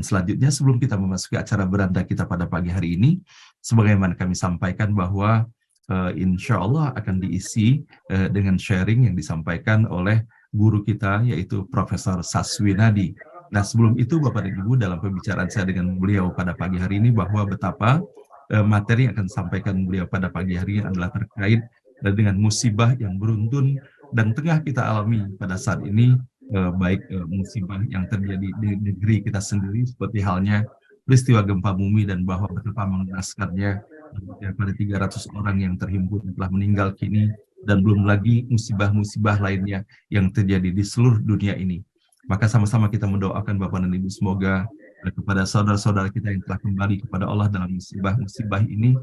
Dan selanjutnya sebelum kita memasuki acara beranda kita pada pagi hari ini, sebagaimana kami sampaikan bahwa insya Allah akan diisi dengan sharing yang disampaikan oleh guru kita yaitu Profesor Saswinadi. Nah sebelum itu Bapak dan Ibu dalam pembicaraan saya dengan beliau pada pagi hari ini bahwa betapa materi yang akan disampaikan beliau pada pagi hari ini adalah terkait dengan musibah yang beruntun dan tengah kita alami pada saat ini, baik musibah yang terjadi di negeri kita sendiri seperti halnya peristiwa gempa bumi dan bahwa betapa mengenaskannya pada 300 orang yang terhimpun telah meninggal kini dan belum lagi musibah-musibah lainnya yang terjadi di seluruh dunia ini. Maka sama-sama kita mendoakan Bapak dan Ibu semoga kepada saudara-saudara kita yang telah kembali kepada Allah dalam musibah-musibah ini,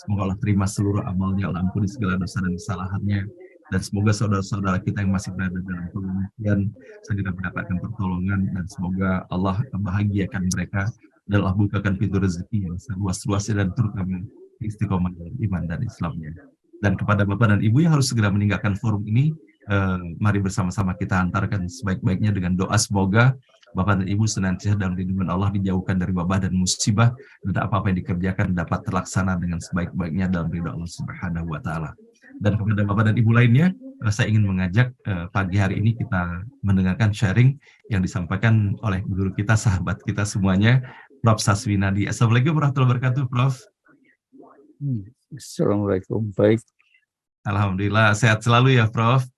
semoga Allah terima seluruh amalnya, Allah ampuni segala dosa dan kesalahannya, dan semoga saudara-saudara kita yang masih berada dalam pengungsian segera mendapatkan pertolongan, dan semoga Allah membahagiakan mereka dan Allah bukakan pintu rezeki yang seluas-luasnya dan terutama istiqomah dalam iman dan Islamnya. Dan kepada Bapak dan Ibu yang harus segera meninggalkan forum ini, mari bersama-sama kita hantarkan sebaik-baiknya dengan doa semoga Bapak dan Ibu senantiasa dalam lindungan Allah, dijauhkan dari wabah dan musibah, dan apa-apa yang dikerjakan dapat terlaksana dengan sebaik-baiknya dalam ridha Allah Subhanahu wa Ta'ala. Dan kepada Bapak dan Ibu lainnya, saya ingin mengajak pagi hari ini kita mendengarkan sharing yang disampaikan oleh guru kita, sahabat kita semuanya, Prof. Saswinadi. Assalamualaikum warahmatullahi wabarakatuh, Prof. Assalamualaikum, baik. Alhamdulillah, sehat selalu ya, Prof.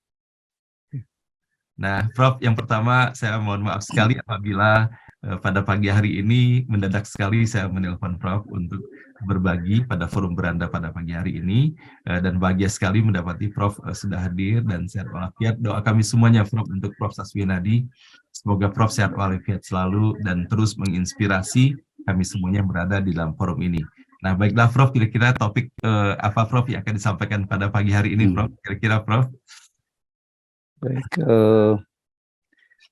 Nah, Prof, yang pertama saya mohon maaf sekali apabila pada pagi hari ini mendadak sekali saya menelpon Prof untuk berbagi pada forum beranda pada pagi hari ini, dan bahagia sekali mendapati Prof sudah hadir dan sehat walafiat. Doa kami semuanya, Prof, untuk Prof Saswinadi. Semoga Prof sehat walafiat selalu dan terus menginspirasi kami semuanya berada di dalam forum ini. Nah, baiklah Prof, kira-kira topik apa Prof yang akan disampaikan pada pagi hari ini, Prof? Kira-kira Prof? Baik,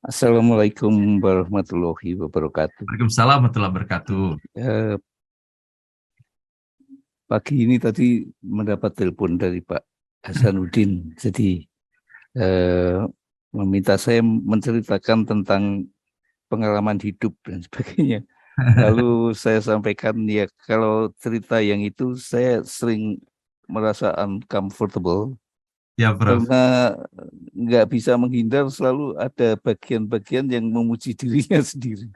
Assalamualaikum warahmatullahi wabarakatuh. Waalaikumsalam warahmatullahi wabarakatuh. Pagi ini tadi mendapat telepon dari Pak Hasanuddin, jadi meminta saya menceritakan tentang pengalaman hidup dan sebagainya. Lalu saya sampaikan, ya kalau cerita yang itu saya sering merasa uncomfortable. Ya, Prof. Karena nggak bisa menghindar, selalu ada bagian-bagian yang memuji dirinya sendiri.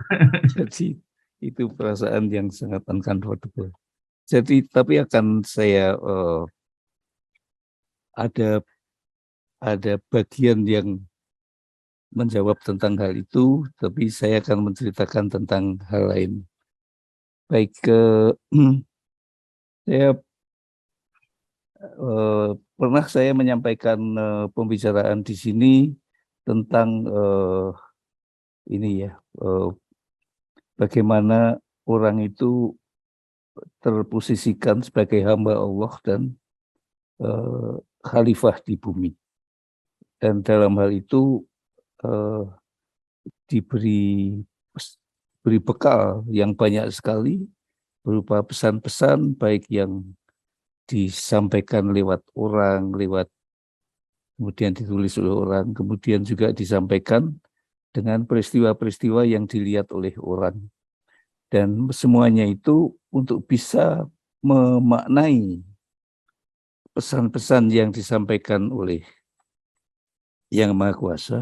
Jadi itu perasaan yang sangat uncomfortable. Jadi tapi akan saya ada bagian yang menjawab tentang hal itu, tapi saya akan menceritakan tentang hal lain. Baik, saya pernah saya menyampaikan pembicaraan di sini tentang ini ya, bagaimana orang itu terposisikan sebagai hamba Allah dan khalifah di bumi. Dan dalam hal itu diberi bekal yang banyak sekali berupa pesan-pesan, baik yang disampaikan lewat orang, kemudian ditulis oleh orang, kemudian juga disampaikan dengan peristiwa-peristiwa yang dilihat oleh orang. Dan semuanya itu untuk bisa memaknai pesan-pesan yang disampaikan oleh Yang Maha Kuasa,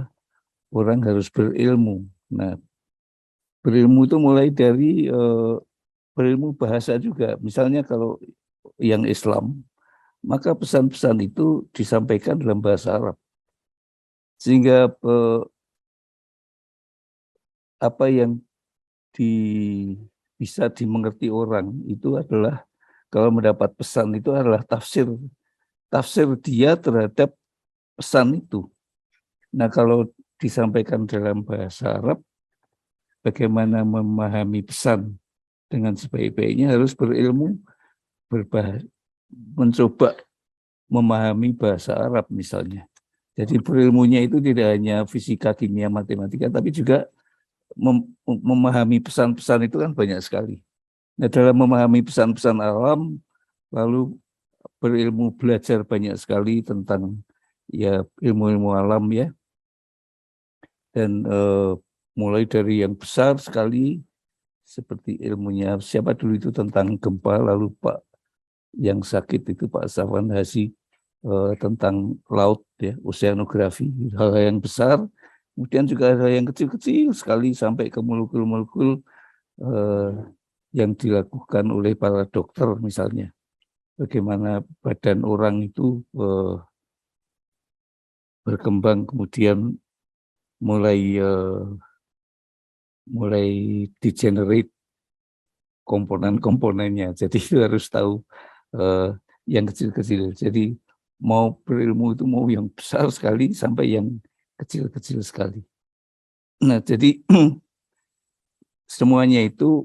orang harus berilmu. Nah, berilmu itu mulai dari berilmu bahasa juga. Misalnya kalau yang Islam, maka pesan-pesan itu disampaikan dalam bahasa Arab. Sehingga apa yang bisa dimengerti orang itu adalah, kalau mendapat pesan itu adalah tafsir dia terhadap pesan itu. Nah, kalau disampaikan dalam bahasa Arab, bagaimana memahami pesan dengan sebaik-baiknya, harus berilmu, mencoba memahami bahasa Arab misalnya. Jadi berilmunya itu tidak hanya fisika, kimia, matematika, tapi juga memahami pesan-pesan itu kan banyak sekali. Nah, dalam memahami pesan-pesan alam, lalu berilmu, belajar banyak sekali tentang ya ilmu-ilmu alam ya. Dan mulai dari yang besar sekali seperti ilmunya siapa dulu itu tentang gempa, lalu Pak yang sakit itu Pak Safwan Hasi tentang laut ya, oceanografi, hal-hal yang besar, kemudian juga ada yang kecil-kecil sekali sampai ke molekul-molekul yang dilakukan oleh para dokter misalnya. Bagaimana badan orang itu berkembang kemudian mulai degenerate komponen-komponennya. Jadi itu harus tahu yang kecil-kecil. Jadi mau berilmu itu mau yang besar sekali sampai yang kecil-kecil sekali. Nah, jadi semuanya itu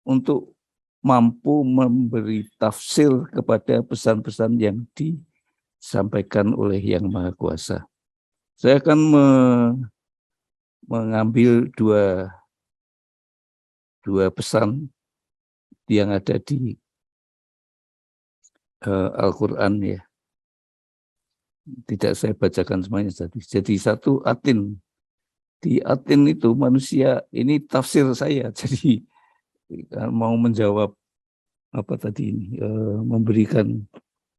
untuk mampu memberi tafsir kepada pesan-pesan yang disampaikan oleh Yang Maha Kuasa. Saya akan mengambil dua pesan yang ada di Al-Quran ya. Tidak saya bacakan semuanya tadi. Jadi satu atin. Di atin itu manusia, ini tafsir saya. Jadi mau menjawab apa tadi ini, memberikan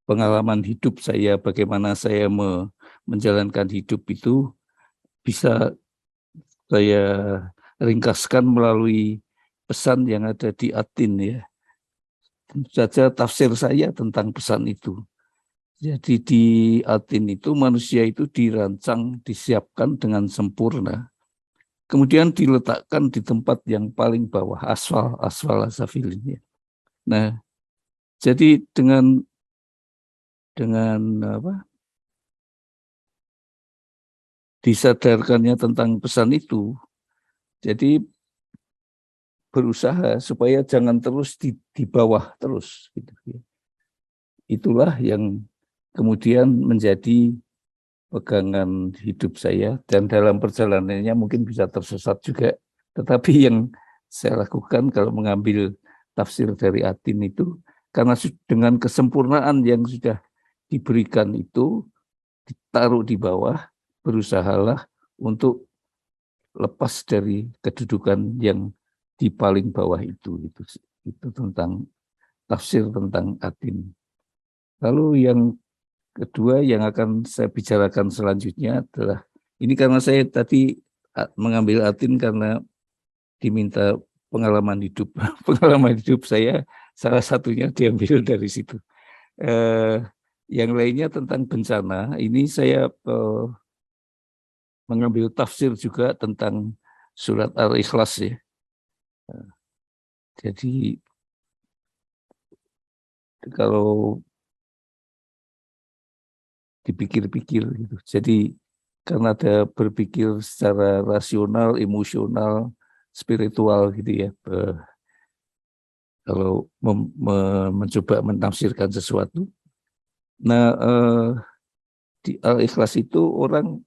pengalaman hidup saya, bagaimana saya menjalankan hidup itu bisa saya ringkaskan melalui pesan yang ada di atin ya. Tentu saja tafsir saya tentang pesan itu. Jadi di atin itu manusia itu dirancang, disiapkan dengan sempurna. Kemudian diletakkan di tempat yang paling bawah, asfal asafilin. Nah, jadi dengan apa? Disadarkannya tentang pesan itu, jadi berusaha supaya jangan terus di bawah terus. Gitu. Itulah yang kemudian menjadi pegangan hidup saya, dan dalam perjalanannya mungkin bisa tersesat juga. Tetapi yang saya lakukan kalau mengambil tafsir dari atin itu, karena dengan kesempurnaan yang sudah diberikan itu, ditaruh di bawah, berusahalah untuk lepas dari kedudukan yang di paling bawah itu. Itu tentang tafsir tentang atin. Lalu yang kedua yang akan saya bicarakan selanjutnya adalah, ini karena saya tadi mengambil atin karena diminta pengalaman hidup. Pengalaman hidup saya salah satunya diambil dari situ. Yang lainnya tentang bencana, ini saya mengambil tafsir juga tentang surat Al-Ikhlas ya. Jadi kalau dipikir-pikir gitu. Jadi karena ada berpikir secara rasional, emosional, spiritual gitu ya. Kalau mencoba menafsirkan sesuatu. Nah, di Al-Ikhlas itu orang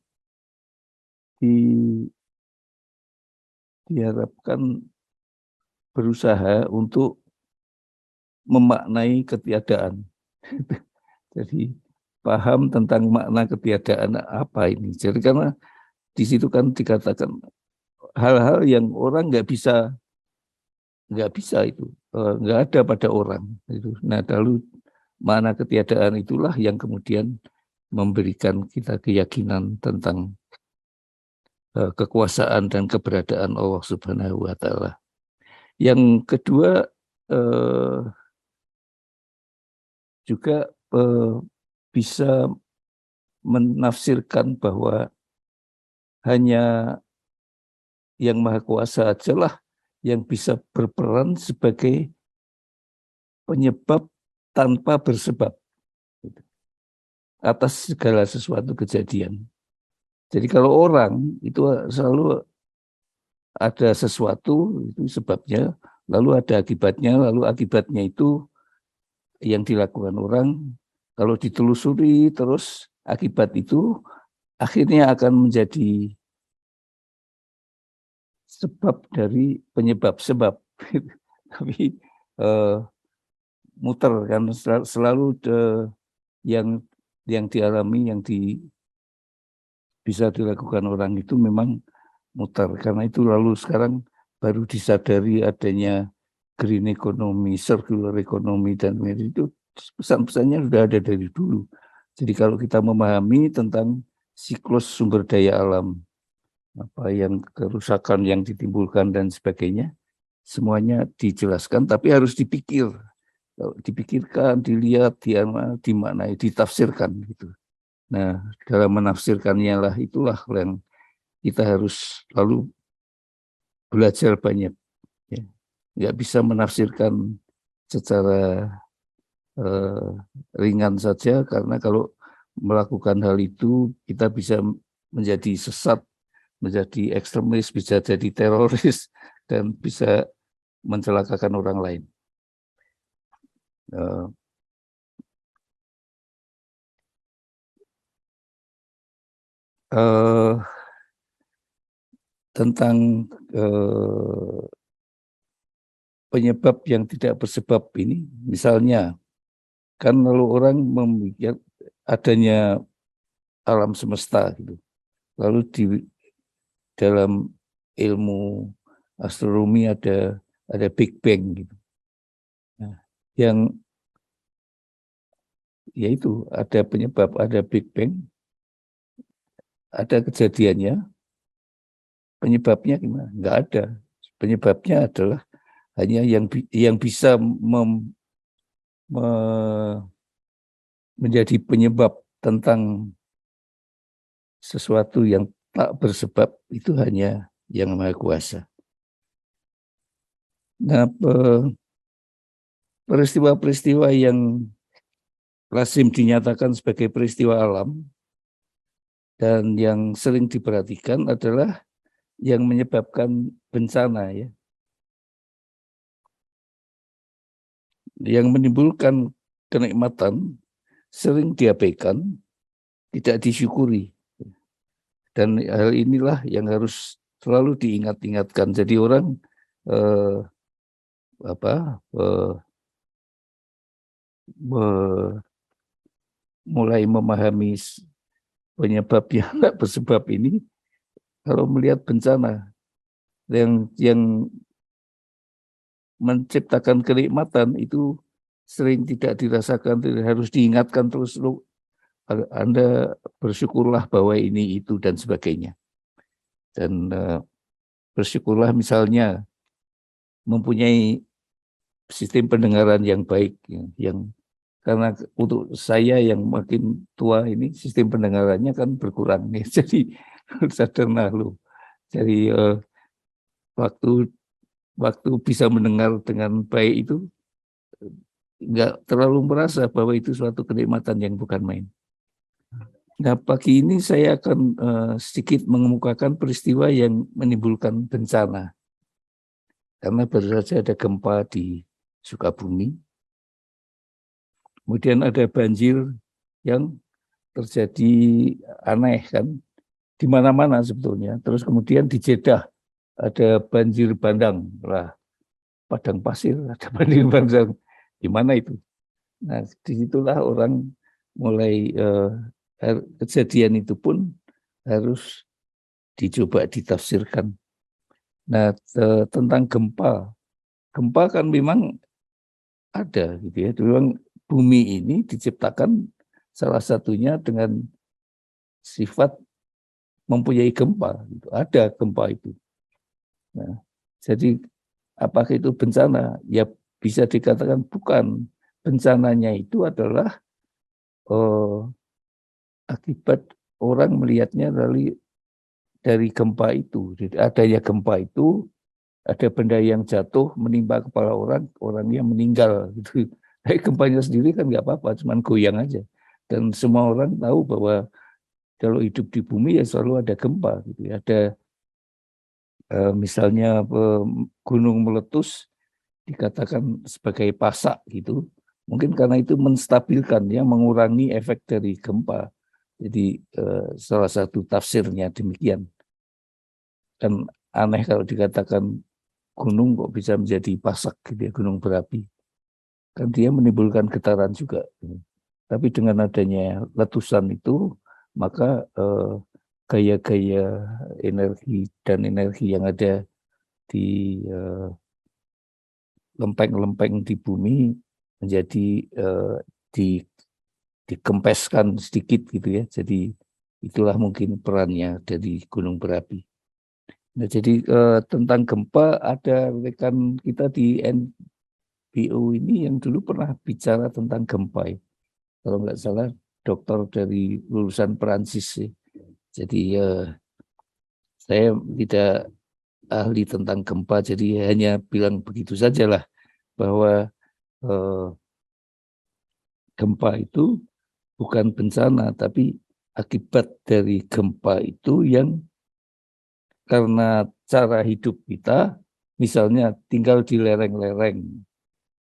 diharapkan berusaha untuk memaknai ketiadaan. Jadi paham tentang makna ketiadaan apa ini. Jadi karena di situ kan dikatakan hal-hal yang orang nggak bisa itu, nggak ada pada orang. Nah, lalu makna ketiadaan itulah yang kemudian memberikan kita keyakinan tentang kekuasaan dan keberadaan Allah Subhanahu wa Ta'ala. Yang kedua juga bisa menafsirkan bahwa hanya Yang Maha Kuasa ajalah yang bisa berperan sebagai penyebab tanpa bersebab atas segala sesuatu kejadian. Jadi kalau orang itu selalu ada sesuatu, itu sebabnya, lalu ada akibatnya, lalu akibatnya itu yang dilakukan orang, kalau ditelusuri terus akibat itu akhirnya akan menjadi sebab dari penyebab sebab. Tapi muter kan selalu yang dialami, yang bisa dilakukan orang itu memang muter. Karena itu lalu sekarang baru disadari adanya green economy, circular economy, dan itu pesan-pesannya sudah ada dari dulu. Jadi kalau kita memahami tentang siklus sumber daya alam, apa yang kerusakan yang ditimbulkan dan sebagainya, semuanya dijelaskan, tapi harus dipikirkan, dilihat, dimaknai, ditafsirkan gitu. Nah, dalam menafsirkannya lah itulah yang kita harus lalu belajar banyak. Ya. Nggak bisa menafsirkan secara ringan saja, karena kalau melakukan hal itu kita bisa menjadi sesat, menjadi ekstremis, bisa jadi teroris, dan bisa mencelakakan orang lain. Tentang penyebab yang tidak bersebab ini, misalnya, kan lalu orang memikir adanya alam semesta gitu. Lalu di dalam ilmu astronomi ada Big Bang gitu. Nah, yang yaitu ada penyebab, ada Big Bang, ada kejadiannya, penyebabnya gimana? Enggak ada. Penyebabnya adalah hanya yang bisa menjadi penyebab tentang sesuatu yang tak bersebab, itu hanya Yang Maha Kuasa. Nah, peristiwa-peristiwa yang lazim dinyatakan sebagai peristiwa alam dan yang sering diperhatikan adalah yang menyebabkan bencana, ya, yang menimbulkan kenikmatan sering diabaikan, tidak disyukuri. Dan hal inilah yang harus selalu diingat-ingatkan. Jadi orang mulai memahami penyebab yang tidak bersebab ini kalau melihat bencana yang menciptakan kenikmatan itu sering tidak dirasakan, harus diingatkan terus, Anda bersyukurlah bahwa ini, itu, dan sebagainya. Dan bersyukurlah misalnya mempunyai sistem pendengaran yang baik, yang karena untuk saya yang makin tua ini sistem pendengarannya kan berkurang, ya. Jadi sadarlah lu. Jadi waktu bisa mendengar dengan baik itu nggak terlalu merasa bahwa itu suatu kenikmatan yang bukan main. Nah, pagi ini saya akan sedikit mengemukakan peristiwa yang menimbulkan bencana. Karena baru saja ada gempa di Sukabumi. Kemudian ada banjir yang terjadi aneh kan, di mana-mana sebetulnya. Terus kemudian di Jeddah ada banjir bandang, lah padang pasir, ada banjir bandang. Di mana itu? Nah, disitulah orang mulai kejadian itu pun harus dicoba ditafsirkan. Nah, tentang gempa kan memang ada gitu ya. Memang bumi ini diciptakan salah satunya dengan sifat mempunyai gempa. Gitu. Ada gempa itu. Nah, jadi apakah itu bencana? Ya bisa dikatakan bukan. Bencananya itu adalah akibat orang melihatnya dari gempa itu. Jadi adanya gempa itu, ada benda yang jatuh menimpa kepala orangnya meninggal gitu. Tapi gempanya sendiri kan nggak apa-apa, cuman goyang aja. Dan semua orang tahu bahwa kalau hidup di bumi ya selalu ada gempa gitu. Ada misalnya gunung meletus dikatakan sebagai pasak gitu. Mungkin karena itu menstabilkan, ya, mengurangi efek dari gempa. Jadi salah satu tafsirnya demikian. Dan aneh kalau dikatakan gunung kok bisa menjadi pasak gitu ya, gunung berapi. Kan dia menimbulkan getaran juga. Tapi dengan adanya letusan itu, maka gaya-gaya energi dan energi yang ada di lempeng-lempeng di bumi menjadi dikempeskan sedikit gitu ya. Jadi itulah mungkin perannya dari gunung berapi. Nah, jadi tentang gempa ada rekan kita di NBO ini yang dulu pernah bicara tentang gempa. Kalau nggak salah dokter dari lulusan Perancis. Jadi saya tidak ahli tentang gempa, jadi hanya bilang begitu sajalah bahwa gempa itu bukan bencana, tapi akibat dari gempa itu yang karena cara hidup kita, misalnya tinggal di lereng-lereng,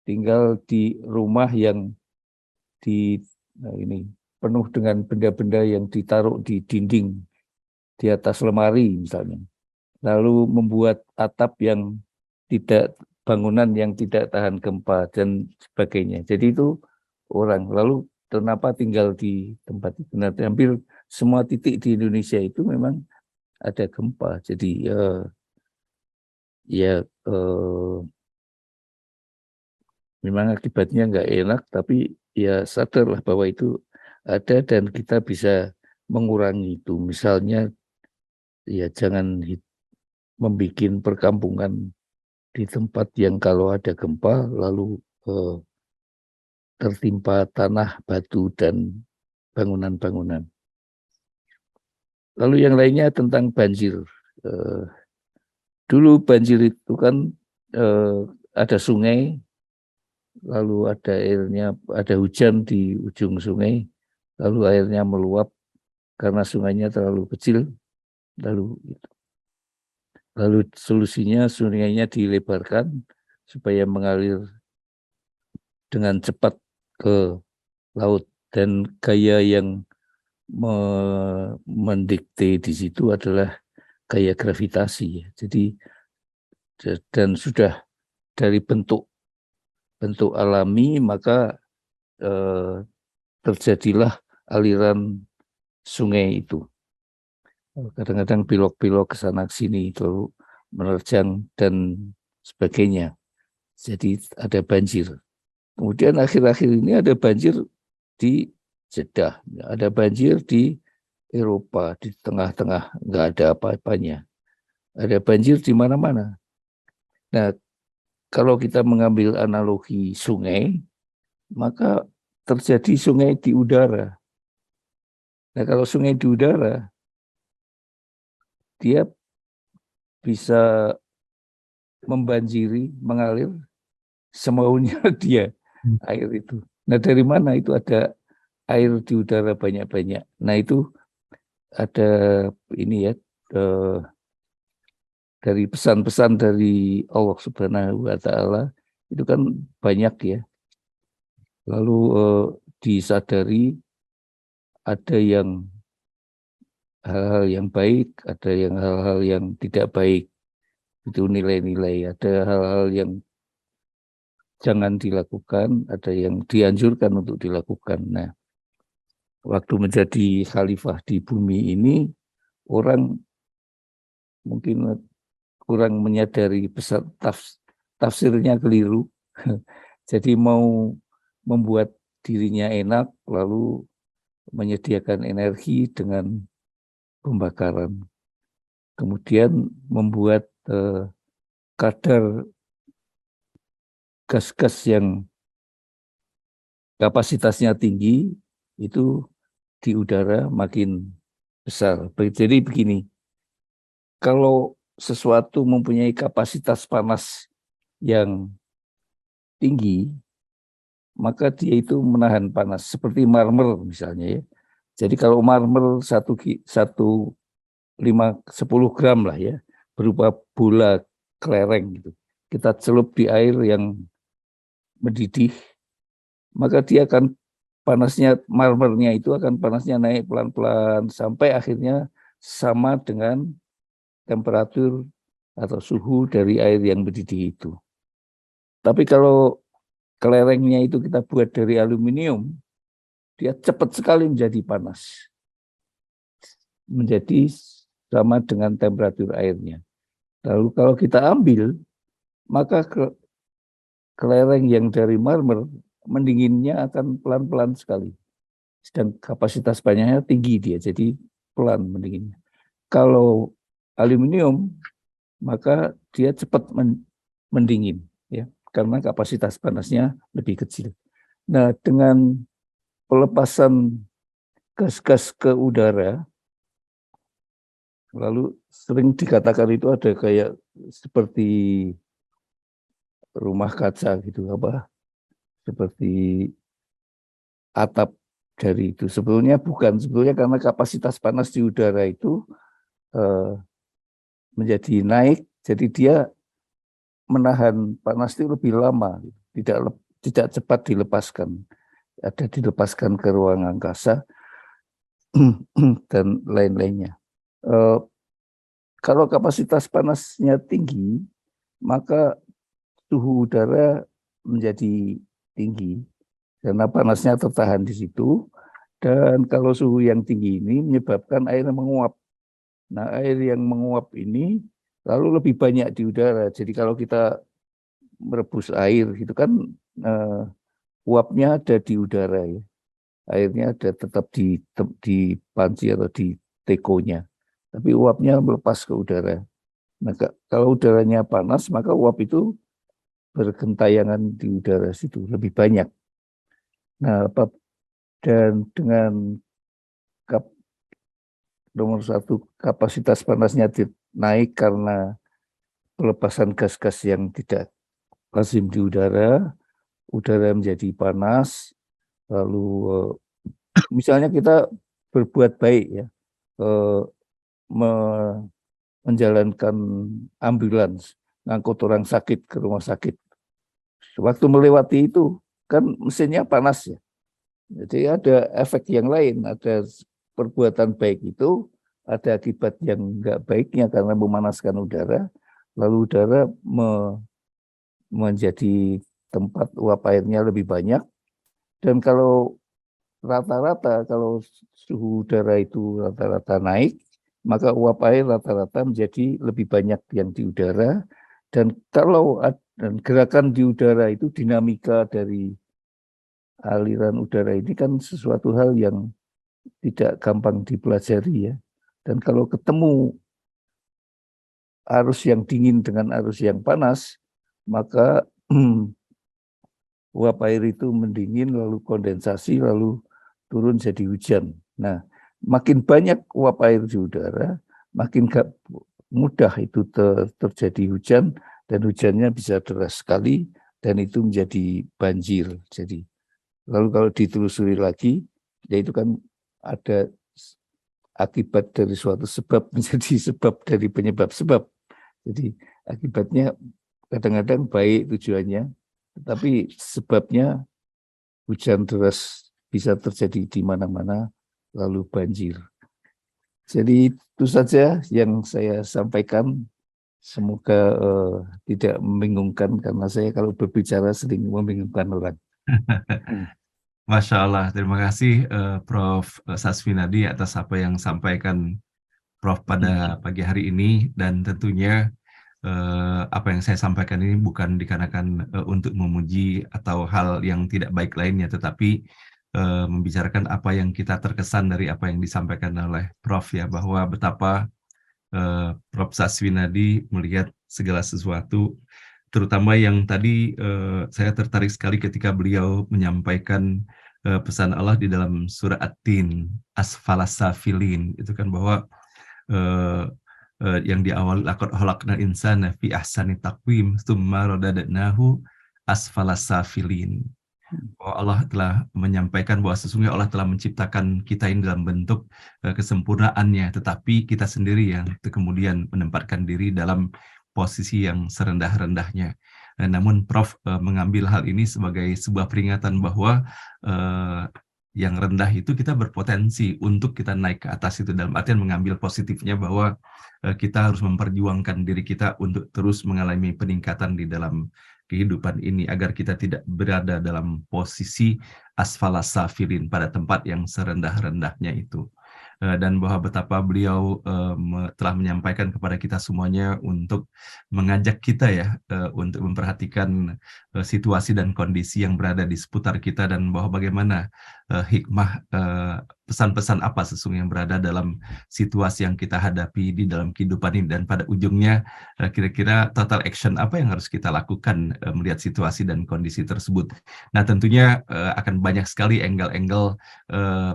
tinggal di rumah yang ini penuh dengan benda-benda yang ditaruh di dinding, di atas lemari misalnya, lalu membuat atap yang tidak, bangunan yang tidak tahan gempa dan sebagainya. Jadi itu orang, lalu kenapa tinggal di tempat itu? Nah, hampir semua titik di Indonesia itu memang ada gempa. Jadi memang akibatnya nggak enak, tapi ya sadarlah bahwa itu ada dan kita bisa mengurangi itu. Misalnya ya jangan membuat perkampungan di tempat yang kalau ada gempa lalu tertimpa tanah, batu, dan bangunan-bangunan. Lalu yang lainnya tentang banjir. Dulu banjir itu kan ada sungai, lalu ada airnya, ada hujan di ujung sungai, lalu airnya meluap karena sungainya terlalu kecil, lalu solusinya sungainya dilebarkan supaya mengalir dengan cepat ke laut, dan gaya yang mendikte di situ adalah gaya gravitasi. Jadi dan sudah dari bentuk alami maka terjadilah aliran sungai itu. Kadang-kadang pilok-pilok ke sana ke sini lalu menerjang dan sebagainya. Jadi ada banjir. Kemudian akhir-akhir ini ada banjir di Jeddah, ada banjir di Eropa, di tengah-tengah nggak ada apa-apanya. Ada banjir di mana-mana. Nah, kalau kita mengambil analogi sungai, maka terjadi sungai di udara. Nah, kalau sungai di udara, dia bisa membanjiri, mengalir semaunya dia air itu. Nah, dari mana itu ada air di udara banyak-banyak? Nah, itu ada ini ya, dari pesan-pesan dari Allah Subhanahu wa Ta'ala itu kan banyak ya. Lalu disadari ada yang hal-hal yang baik, ada yang hal-hal yang tidak baik. Itu nilai-nilai, ada hal-hal yang jangan dilakukan, ada yang dianjurkan untuk dilakukan. Nah, waktu menjadi khalifah di bumi ini, orang mungkin kurang menyadari pesan tafsirnya keliru. Jadi mau membuat dirinya enak, lalu menyediakan energi dengan pembakaran. Kemudian membuat kadar gas-gas yang kapasitasnya tinggi itu di udara makin besar. Jadi begini, kalau sesuatu mempunyai kapasitas panas yang tinggi, maka dia itu menahan panas. Seperti marmer misalnya ya. Jadi kalau marmer 10 gram lah ya, berupa bola kelereng gitu, kita celup di air yang mendidih, maka dia akan panasnya, marmernya itu akan panasnya naik pelan-pelan sampai akhirnya sama dengan temperatur atau suhu dari air yang mendidih itu. Tapi kalau kelerengnya itu kita buat dari aluminium, dia cepat sekali menjadi panas. Menjadi sama dengan temperatur airnya. Lalu kalau kita ambil, maka kelereng yang dari marmer mendinginnya akan pelan-pelan sekali. Sedang kapasitas banyaknya tinggi dia, jadi pelan mendinginnya. Kalau aluminium, maka dia cepat mendingin, ya, karena kapasitas panasnya lebih kecil. Nah, dengan pelepasan gas-gas ke udara, lalu sering dikatakan itu ada kayak seperti rumah kaca gitu, apa, seperti atap dari itu. Sebetulnya bukan, sebetulnya karena kapasitas panas di udara itu eh, menjadi naik, jadi dia menahan panas itu lebih lama, tidak cepat dilepaskan. Ada dilepaskan ke ruang angkasa dan lain-lainnya. Kalau kapasitas panasnya tinggi, maka suhu udara menjadi tinggi karena panasnya tertahan di situ. Dan kalau suhu yang tinggi ini menyebabkan air menguap. Nah, air yang menguap ini lalu lebih banyak di udara. Jadi kalau kita merebus air itu kan uapnya ada di udara ya. Airnya ada tetap di panci atau di tekonya. Tapi uapnya melepas ke udara. Nah, kalau udaranya panas, maka uap itu bergentayangan di udara situ lebih banyak. Nah, dan dengan nomor satu, kapasitas panasnya naik karena pelepasan gas-gas yang tidak lazim di udara menjadi panas, lalu misalnya kita berbuat baik ya, menjalankan ambulans, ngangkut orang sakit ke rumah sakit. Waktu melewati itu, kan mesinnya panas ya. Jadi ada efek yang lain, ada perbuatan baik itu, ada akibat yang enggak baiknya karena memanaskan udara, lalu udara menjadi tempat uap airnya lebih banyak, dan kalau rata-rata, kalau suhu udara itu rata-rata naik, maka uap air rata-rata menjadi lebih banyak yang di udara, dan kalau dan gerakan di udara itu dinamika dari aliran udara ini kan sesuatu hal yang tidak gampang dipelajari ya. Dan kalau ketemu arus yang dingin dengan arus yang panas, maka uap air itu mendingin, lalu kondensasi, lalu turun jadi hujan. Nah, makin banyak uap air di udara, makin mudah itu terjadi hujan, dan hujannya bisa deras sekali, dan itu menjadi banjir. Jadi, lalu kalau ditelusuri lagi, ya itu kan ada akibat dari suatu sebab menjadi sebab dari penyebab sebab. Jadi akibatnya kadang-kadang baik tujuannya, tetapi sebabnya hujan deras bisa terjadi di mana-mana, lalu banjir. Jadi itu saja yang saya sampaikan. Semoga tidak membingungkan, karena saya kalau berbicara sering membingungkan orang. Masya Allah, terima kasih Prof. Sasfinadi atas apa yang sampaikan Prof pada pagi hari ini, dan tentunya apa yang saya sampaikan ini bukan dikarenakan untuk memuji atau hal yang tidak baik lainnya, tetapi membicarakan apa yang kita terkesan dari apa yang disampaikan oleh Prof ya, bahwa betapa Prof Sasfinadi melihat segala sesuatu, terutama yang tadi saya tertarik sekali ketika beliau menyampaikan pesan Allah di dalam surah At-Tin, asfalas safilin, itu kan bahwa yang di awal laqad khalaqnal insana fi ahsani taqwim tsumma radadnahu asfalas safilin. Bahwa Allah telah menyampaikan bahwa sesungguhnya Allah telah menciptakan kita ini dalam bentuk kesempurnaannya, tetapi kita sendiri yang kemudian menempatkan diri dalam posisi yang serendah-rendahnya. Namun Prof mengambil hal ini sebagai sebuah peringatan bahwa yang rendah itu kita berpotensi untuk kita naik ke atas itu, dalam artian mengambil positifnya bahwa kita harus memperjuangkan diri kita untuk terus mengalami peningkatan di dalam kehidupan ini, agar kita tidak berada dalam posisi asfalas safilin, pada tempat yang serendah-rendahnya itu. dan bahwa betapa beliau telah menyampaikan kepada kita semuanya untuk mengajak kita ya untuk memperhatikan situasi dan kondisi yang berada di seputar kita, dan bahwa bagaimana hikmah pesan-pesan apa sesungguhnya yang berada dalam situasi yang kita hadapi di dalam kehidupan ini, dan pada ujungnya kira-kira total action apa yang harus kita lakukan melihat situasi dan kondisi tersebut. Nah, tentunya akan banyak sekali angle-angle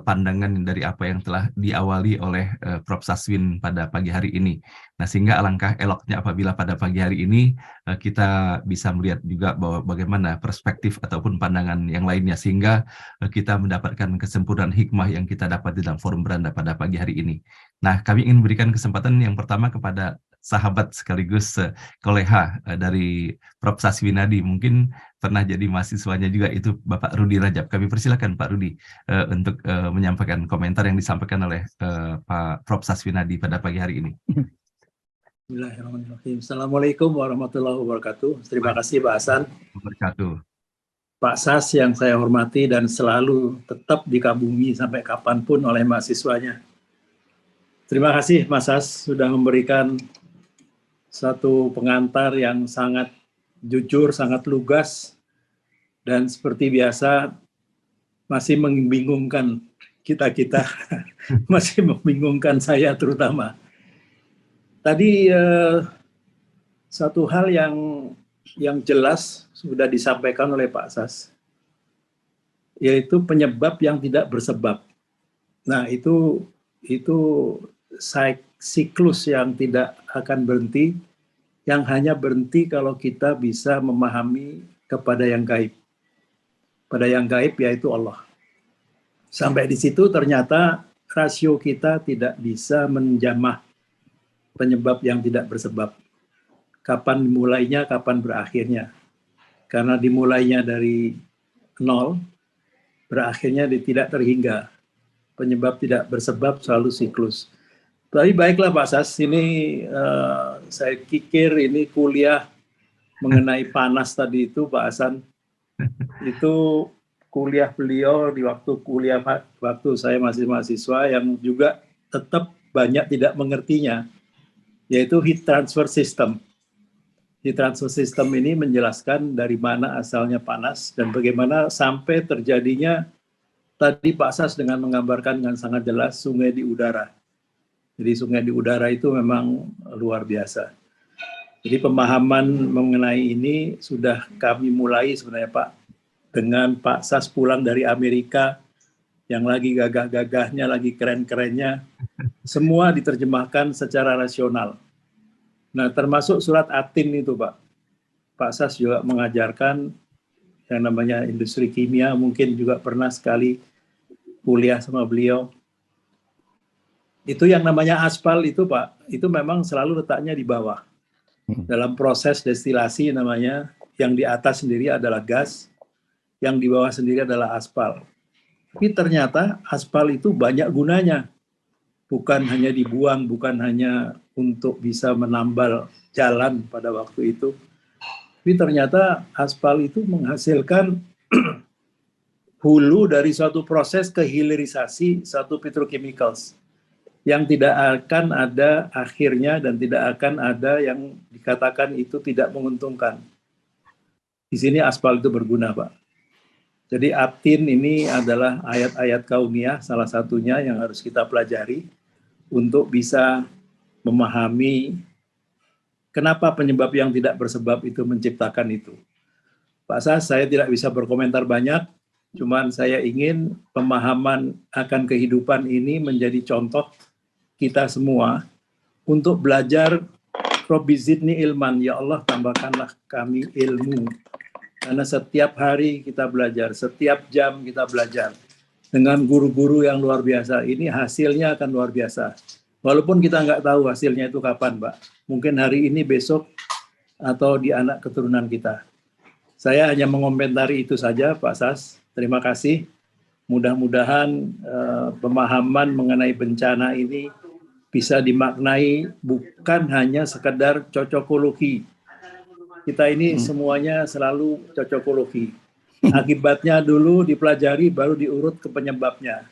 pandangan dari apa yang telah diawali oleh Prof. Saswin pada pagi hari ini. Nah, sehingga alangkah eloknya apabila pada pagi hari ini kita bisa melihat juga bahwa bagaimana perspektif ataupun pandangan yang lainnya, sehingga kita mendapatkan kesempurnaan hikmah yang kita dapat di dalam forum beranda pada pagi hari ini. Nah, kami ingin berikan kesempatan yang pertama kepada sahabat sekaligus koleha dari Prof. Saswinadi, mungkin pernah jadi mahasiswanya juga, itu Bapak Rudi Rajab. Kami persilakan Pak Rudi untuk menyampaikan komentar yang disampaikan oleh Pak Prof. Saswinadi pada pagi hari ini. Bismillahirrahmanirrahim. Assalamualaikum warahmatullahi wabarakatuh. Terima kasih Pak Hasan. Pak Sas yang saya hormati dan selalu tetap dikagumi sampai kapanpun oleh mahasiswanya. Terima kasih Mas Sas sudah memberikan satu pengantar yang sangat jujur, sangat lugas, dan seperti biasa masih membingungkan kita-kita, masih membingungkan saya terutama. Tadi satu hal yang jelas sudah disampaikan oleh Pak Sas, yaitu penyebab yang tidak bersebab. Nah, itu siklus yang tidak akan berhenti, yang hanya berhenti kalau kita bisa memahami kepada yang gaib. Pada yang gaib yaitu Allah. Sampai di situ ternyata rasio kita tidak bisa menjamah penyebab yang tidak bersebab. Kapan dimulainya, kapan berakhirnya. Karena dimulainya dari nol, berakhirnya tidak terhingga. Penyebab tidak bersebab selalu siklus. Tapi baiklah Pak Sas, ini saya pikir ini kuliah mengenai panas tadi itu Pak Hasan. Itu kuliah beliau di waktu saya masih mahasiswa yang juga tetap banyak tidak mengertinya, yaitu heat transfer system. Heat transfer system ini menjelaskan dari mana asalnya panas dan bagaimana sampai terjadinya tadi Pak Sas dengan menggambarkan dengan sangat jelas sungai di udara. Jadi sungai di udara itu memang luar biasa. Jadi pemahaman mengenai ini sudah kami mulai sebenarnya Pak, dengan Pak Sas pulang dari Amerika yang lagi gagah-gagahnya, lagi keren-kerennya, semua diterjemahkan secara rasional. Nah, termasuk surat Atin itu, Pak. Pak Sas juga mengajarkan yang namanya industri kimia, mungkin juga pernah sekali kuliah sama beliau. Itu yang namanya aspal itu, Pak, itu memang selalu letaknya di bawah. Dalam proses destilasi namanya, yang di atas sendiri adalah gas, yang di bawah sendiri adalah aspal. Tapi ternyata aspal itu banyak gunanya. Bukan hanya dibuang, bukan hanya untuk bisa menambal jalan pada waktu itu. Tapi ternyata aspal itu menghasilkan hulu dari suatu proses kehilirisasi satu petrochemicals yang tidak akan ada akhirnya dan tidak akan ada yang dikatakan itu tidak menguntungkan. Di sini aspal itu berguna, Pak. Jadi Atin ini adalah ayat-ayat kauniyah salah satunya yang harus kita pelajari untuk bisa memahami kenapa penyebab yang tidak bersebab itu menciptakan itu. Pak Sas, saya tidak bisa berkomentar banyak, cuman saya ingin pemahaman akan kehidupan ini menjadi contoh kita semua untuk belajar Robbi zidni ilman, ya Allah tambahkanlah kami ilmu. Karena setiap hari kita belajar, setiap jam kita belajar. Dengan guru-guru yang luar biasa, ini hasilnya akan luar biasa. Walaupun kita nggak tahu hasilnya itu kapan, Pak. Mungkin hari ini, besok, atau di anak keturunan kita. Saya hanya mengomentari itu saja, Pak Sas. Terima kasih. Mudah-mudahan pemahaman mengenai bencana ini bisa dimaknai bukan hanya sekedar cocokologi. Kita ini semuanya selalu cocokologi. Akibatnya dulu dipelajari, baru diurut ke penyebabnya.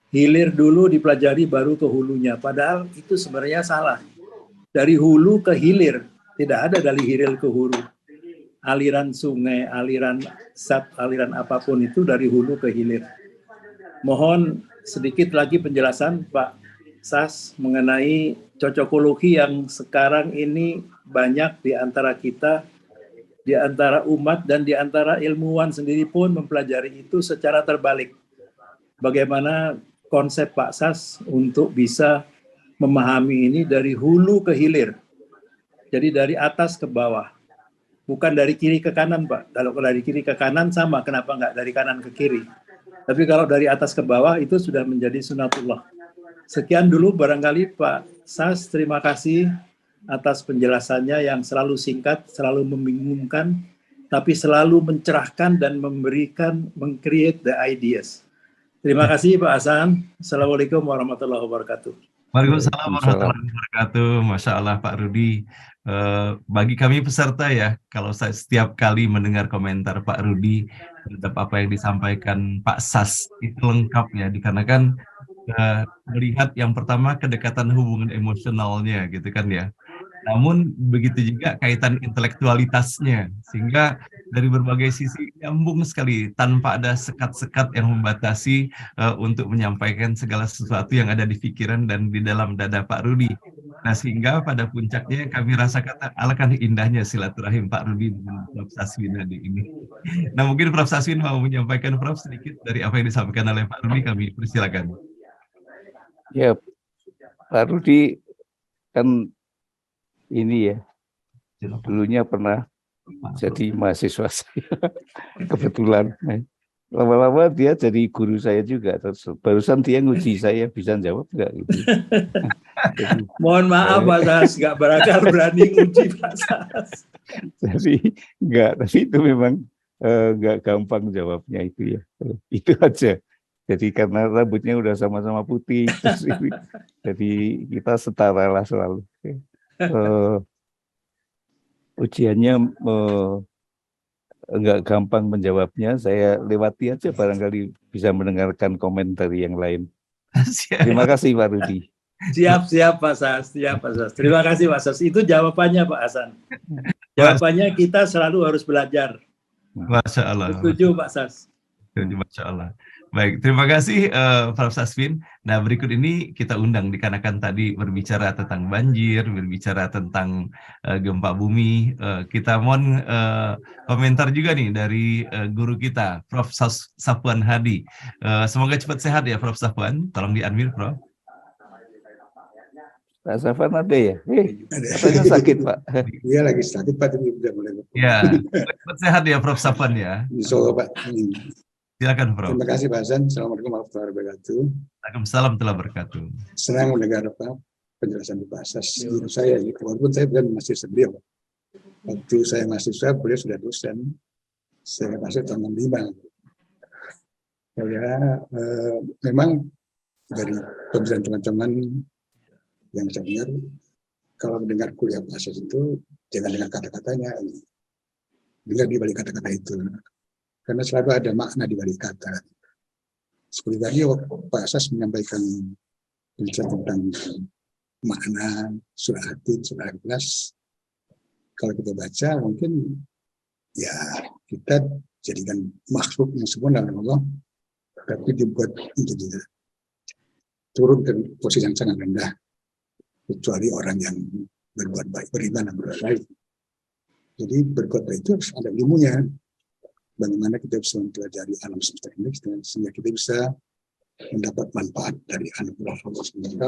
hilir dulu dipelajari baru ke hulunya. Padahal itu sebenarnya salah. Dari hulu ke hilir, tidak ada dari hilir ke hulu. Aliran sungai, aliran aliran apapun itu dari hulu ke hilir. Mohon sedikit lagi penjelasan Pak Sas mengenai cocokologi yang sekarang ini banyak di antara kita, di antara umat dan di antara ilmuwan sendiri pun mempelajari itu secara terbalik. Bagaimana konsep Pak Sas untuk bisa memahami ini dari hulu ke hilir. Jadi dari atas ke bawah. Bukan dari kiri ke kanan, Pak. Kalau dari kiri ke kanan sama, kenapa nggak dari kanan ke kiri? Tapi kalau dari atas ke bawah itu sudah menjadi sunatullah. Sekian dulu barangkali Pak Sas, terima kasih atas penjelasannya yang selalu singkat, selalu membingungkan, tapi selalu mencerahkan dan memberikan, meng-create the ideas. Terima kasih Pak Hasan. Assalamualaikum warahmatullahi wabarakatuh. Waalaikumsalam warahmatullahi wabarakatuh. Masya Allah Pak Rudi. Bagi kami peserta ya, kalau saya setiap kali mendengar komentar Pak Rudi terhadap apa yang disampaikan Pak Sas, itu lengkap ya, dikarenakan melihat yang pertama kedekatan hubungan emosionalnya gitu kan ya. Namun begitu juga kaitan intelektualitasnya, sehingga dari berbagai sisi nyambung sekali tanpa ada sekat-sekat yang membatasi untuk menyampaikan segala sesuatu yang ada di pikiran dan di dalam dada Pak Rudi. Nah, sehingga pada puncaknya kami rasakan alangkah indahnya silaturahim Pak Rudi dengan Prof. Saswin hari ini. Nah, mungkin Prof. Saswin mau menyampaikan Prof sedikit dari apa yang disampaikan oleh Pak Rudi, kami persilakan. Ya, Pak Rudi kan ini ya, dulunya pernah jadi mahasiswa saya, kebetulan. Lama-lama dia jadi guru saya juga. Terus barusan dia nguji saya, bisa jawab nggak? Gitu. Jadi, mohon maaf Pak Sas, nggak berakal berani nguji Pak Sas. Jadi nggak, tapi itu memang nggak gampang jawabnya itu ya. Itu aja. Jadi karena rambutnya udah sama-sama putih, terus ini, jadi kita setara lah selalu. Ujiannya enggak gampang menjawabnya, saya lewati aja, barangkali bisa mendengarkan komentar yang lain. Terima kasih Pak Rudi. Siap Pak Sas, siap Pak Sas. Terima kasih Pak Sas. Itu jawabannya Pak Hasan. Jawabannya kita selalu harus belajar. Masya Allah. Setuju Pak Sas. Masya Allah. Baik, terima kasih Prof. Saswin. Nah, berikut ini kita undang dikarenakan tadi berbicara tentang banjir, berbicara tentang gempa bumi. Kita mohon komentar juga nih dari guru kita, Prof. Safwan Hadi. Semoga cepat sehat ya Prof. Safwan. Tolong di-unmute, Prof. Pak Safwan ada ya? Katanya sakit Pak. Iya lagi sakit Pak, tapi udah mulai. Ya, cepat sehat ya Prof. Safwan ya. Insyaallah Pak. Silakan Prof. Terima kasih Pak Hasan. Assalamualaikum warahmatullahi wabarakatuh. Waalaikumsalam warahmatullahi wabarakatuh. Senang mendengar penjelasan Pak Sas. Guru saya, walaupun saya bukan mahasiswa beliau. Waktu saya mahasiswa, beliau sudah dosen. Saya masuk tahun 65. Ya, memang dari pembelajaran teman-teman yang saya dengar, kalau mendengar kuliah Pak Sas itu jangan dengar kata-katanya, dengar di balik kata-kata itu. Karena selalu ada makna di balik kata. Seperti tadi Pak Sas menyampaikan tentang makna surah Yasin, surah Ikhlas. Kalau kita baca mungkin ya kita jadikan makhluk yang sempurna oleh Allah, tapi dibuat menjadi turun ke posisi yang sangat rendah, kecuali orang yang berbuat baik, beriman dan berbuat baik. Jadi berbuat baik itu harus ada ilmunya. Bagaimana kita bisa mempelajari alam semesta ini sehingga kita bisa mendapat manfaat dari anugerah Allah SWT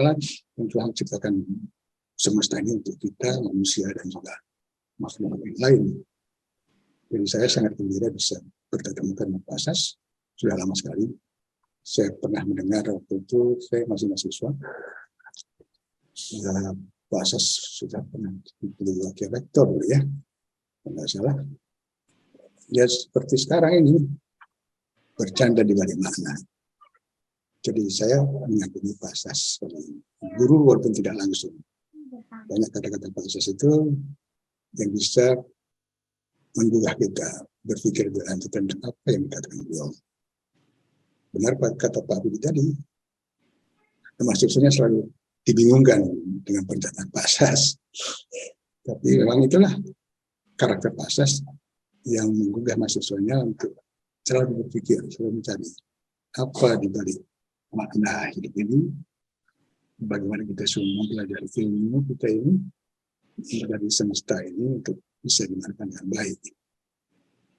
yang telah menciptakan semesta ini untuk kita, manusia dan juga makhluk yang lain. Jadi saya sangat gembira bisa bertemu dengan Pak Sas. Sudah lama sekali. Saya pernah mendengar waktu itu saya masih mahasiswa. Pak Sas sudah pernah jadi wakil rektor ya, kalau nggak salah. Ya seperti sekarang ini bercanda di balik makna. Jadi saya mengagumi Pak Sas sebagai guru walaupun tidak langsung. Banyak kata-kata Pak Sas itu yang bisa menggugah kita berpikir berlanjut tentang apa yang dikatakan beliau. Benar kata Pak Budi tadi, mahasiswanya selalu dibingungkan dengan pernyataan Pak Sas. Tapi memang itulah karakter Pak Sas yang menggugah mahasiswanya untuk selalu berpikir, selalu mencari apa di balik makna hidup ini, bagaimana kita semua mempelajari ilmu kita ini dari semesta ini untuk bisa dimainkan dengan baik.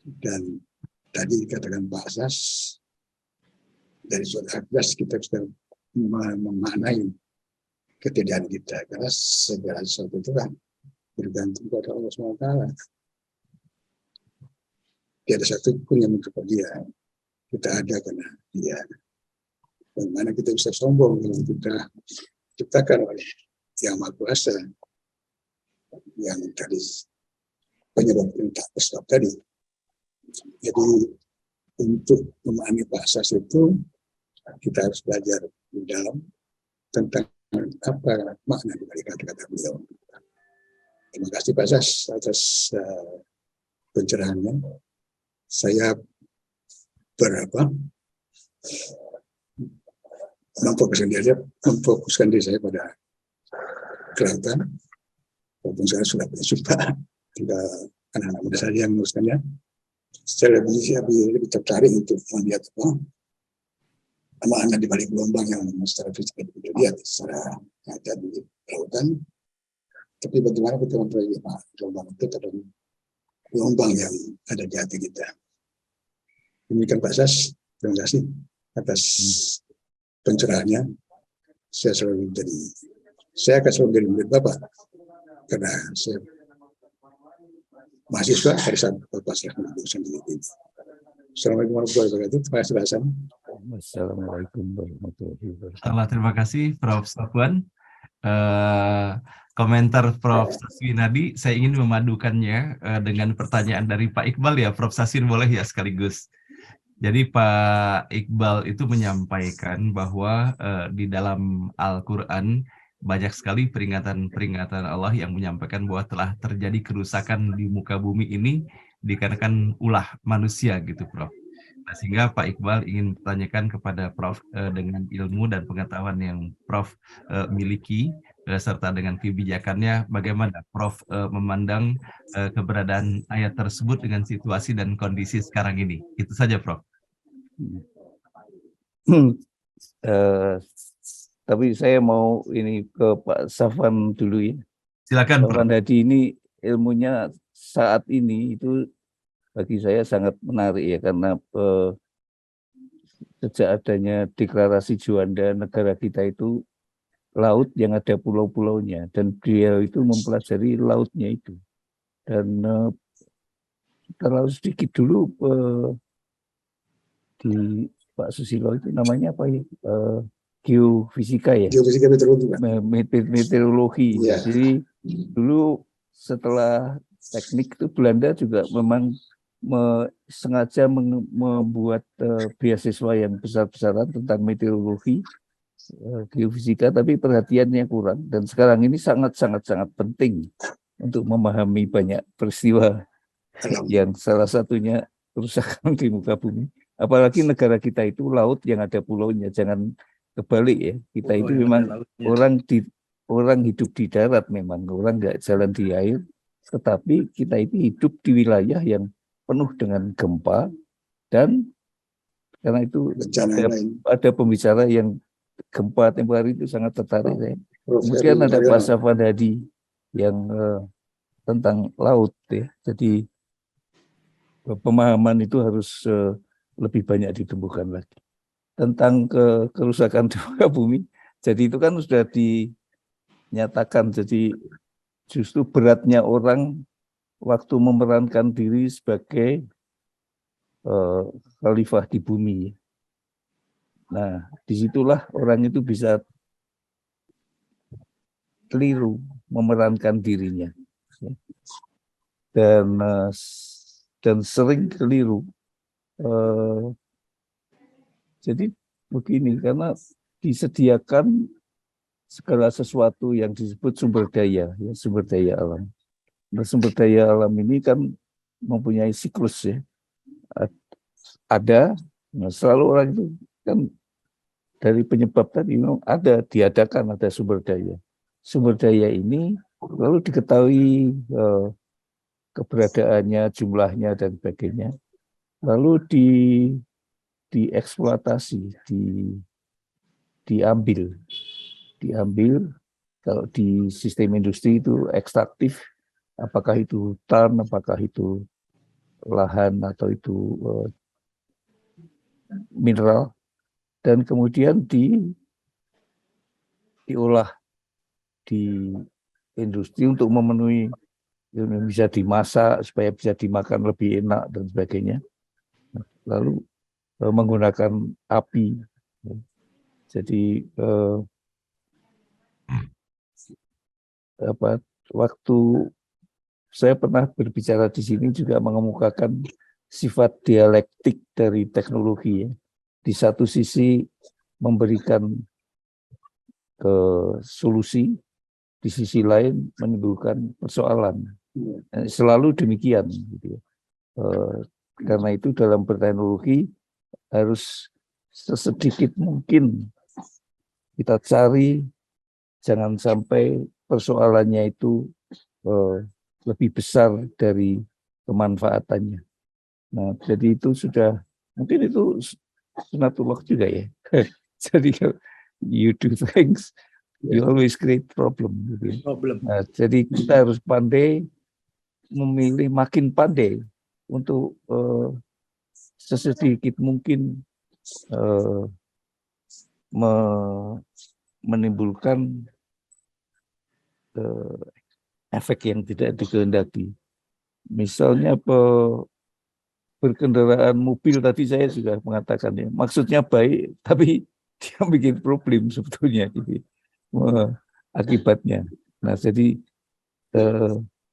Dan tadi dikatakan Pak Sas, dari surat Al-Qas kita bisa memaknai ketiadaan kita, karena segala sesuatu itu kan bergantung pada Allah SWT. Tiada satu pun yang mencukupi dia. Kita ada karena dia. Bagaimana kita bisa sombong kalau kita ciptakan oleh Yang Maha Kuasa, yang tadi penyebab perintah sebab tadi. Jadi untuk memahami bahasa itu kita harus belajar di dalam tentang apa makna dari kata-kata beliau. Terima kasih Pak Sas atas pencerahannya. Saya memfokuskan diri saya pada kelautan, walaupun saya sudah berjumpa tinggal anak-anak muda saya yang menguruskannya. Saya lebih tertarik untuk melihat makna di balik gelombang yang secara fisik kita lihat secara nyata di lautan. Tapi bagaimana kita mempelajari gelombang itu terhadap gelombang yang ada di hati kita. Demikian Pak Sas, terima kasih atas pencerahannya. Saya akan selalu jadi murid Bapak karena saya mahasiswa pada saat Bapak serah sendiri. Assalamualaikum warahmatullahi wabarakatuh. Terima kasih Pak Hasan. Assalamualaikum warahmatullahi wabarakatuh. Terima kasih Prof. Safwan. Komentar Prof. Saswinadi, saya ingin memadukannya dengan pertanyaan dari Pak Iqbal ya, Prof. Saswin boleh ya sekaligus. Jadi Pak Iqbal itu menyampaikan bahwa di dalam Al-Quran banyak sekali peringatan-peringatan Allah yang menyampaikan bahwa telah terjadi kerusakan di muka bumi ini dikarenakan ulah manusia gitu Prof. Nah, sehingga Pak Iqbal ingin bertanyakan kepada Prof dengan ilmu dan pengetahuan yang Prof miliki serta dengan kebijakannya, bagaimana Prof memandang keberadaan ayat tersebut dengan situasi dan kondisi sekarang ini. Itu saja Prof. Tapi saya mau ini ke Pak Safwan dulu ya. Silakan Prof. Pak Hadi ini ilmunya saat ini itu bagi saya sangat menarik ya, karena sejak adanya deklarasi Juanda negara kita itu laut yang ada pulau-pulaunya, dan beliau itu mempelajari lautnya itu. Dan terlalu sedikit dulu di Pak Susilo itu namanya apa ya? Geofisika ya? Geofisika meteorologi. Ya. Jadi dulu setelah teknik itu Belanda juga memang sengaja membuat beasiswa yang besar-besaran tentang meteorologi, geofisika, tapi perhatiannya kurang. Dan sekarang ini sangat penting untuk memahami banyak peristiwa yang salah satunya kerusakan di muka bumi. Apalagi negara kita itu laut yang ada pulaunya, jangan kebalik ya. Kita itu memang orang hidup di darat, memang orang nggak jalan di air, tetapi kita itu hidup di wilayah yang penuh dengan gempa, dan karena itu ada pembicara yang gempa tempoh hari itu sangat tertarik saya. Kemudian ada Pak Safwan Hadi yang tentang laut ya. Jadi pemahaman itu harus lebih banyak ditumbuhkan lagi tentang kerusakan di muka bumi. Jadi itu kan sudah dinyatakan. Jadi justru beratnya orang waktu memerankan diri sebagai khalifah di bumi. Nah, disitulah orang itu bisa keliru memerankan dirinya, dan sering keliru. Jadi begini, karena disediakan segala sesuatu yang disebut sumber daya, ya, sumber daya alam. Nah, sumber daya alam ini kan mempunyai siklus ya. Ada, nah, selalu orang itu kan dari penyebab tadi memang diadakan ada sumber daya. Sumber daya ini lalu diketahui keberadaannya, jumlahnya dan sebagainya. Lalu dieksploitasi, diambil. Kalau di sistem industri itu ekstraktif, apakah itu hutan, apakah itu lahan atau itu mineral, dan kemudian diolah di industri untuk memenuhi, bisa dimasak supaya bisa dimakan lebih enak dan sebagainya. Lalu menggunakan api. Jadi waktu saya pernah berbicara di sini juga mengemukakan sifat dialektik dari teknologi, ya. Di satu sisi memberikan solusi, di sisi lain menimbulkan persoalan. Selalu demikian, gitu ya. Karena itu dalam berteknologi harus sesedikit mungkin kita cari, jangan sampai persoalannya itu lebih besar dari kemanfaatannya. Nah, jadi itu sudah, mungkin itu sunatullah juga ya. Jadi kalau you do things, you always create problem. Gitu. Nah, jadi kita harus pandai memilih, makin pandai untuk sesedikit mungkin menimbulkan efek yang tidak dikehendaki. Misalnya berkendaraan mobil tadi saya sudah mengatakan, ya, maksudnya baik, tapi dia bikin problem sebetulnya, gitu, akibatnya. Nah, jadi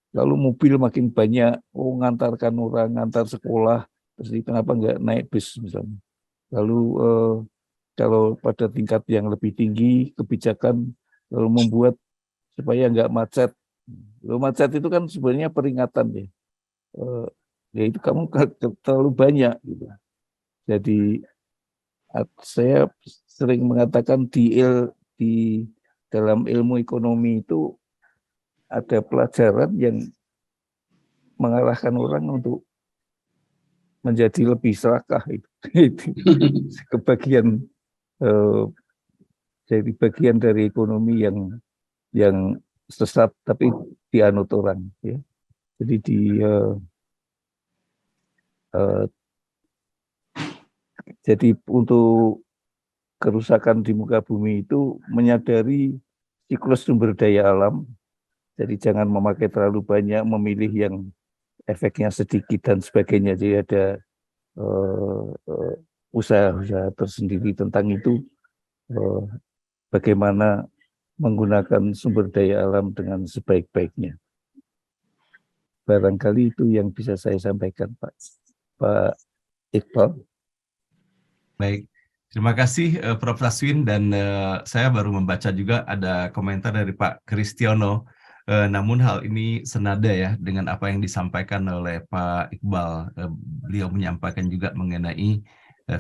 lalu mobil makin banyak, ngantarkan orang, ngantar sekolah, terus kenapa nggak naik bus misalnya. Lalu kalau pada tingkat yang lebih tinggi, kebijakan lalu membuat supaya nggak macet. Macet itu kan sebenarnya peringatan, ya. Ya itu kamu terlalu banyak, gitu. Jadi saya sering mengatakan di dalam ilmu ekonomi itu ada pelajaran yang mengarahkan orang untuk menjadi lebih serakah, itu kebagian jadi bagian dari ekonomi yang sesat tapi dianut orang, ya. Jadi jadi untuk kerusakan di muka bumi itu menyadari siklus sumber daya alam. Jadi jangan memakai terlalu banyak, memilih yang efeknya sedikit dan sebagainya. Jadi ada usaha-usaha tersendiri tentang itu, bagaimana menggunakan sumber daya alam dengan sebaik-baiknya. Barangkali itu yang bisa saya sampaikan, Pak Iqbal. Baik, terima kasih Prof. Taswin, dan saya baru membaca juga ada komentar dari Pak Kristiono, namun hal ini senada ya dengan apa yang disampaikan oleh Pak Iqbal. Beliau menyampaikan juga mengenai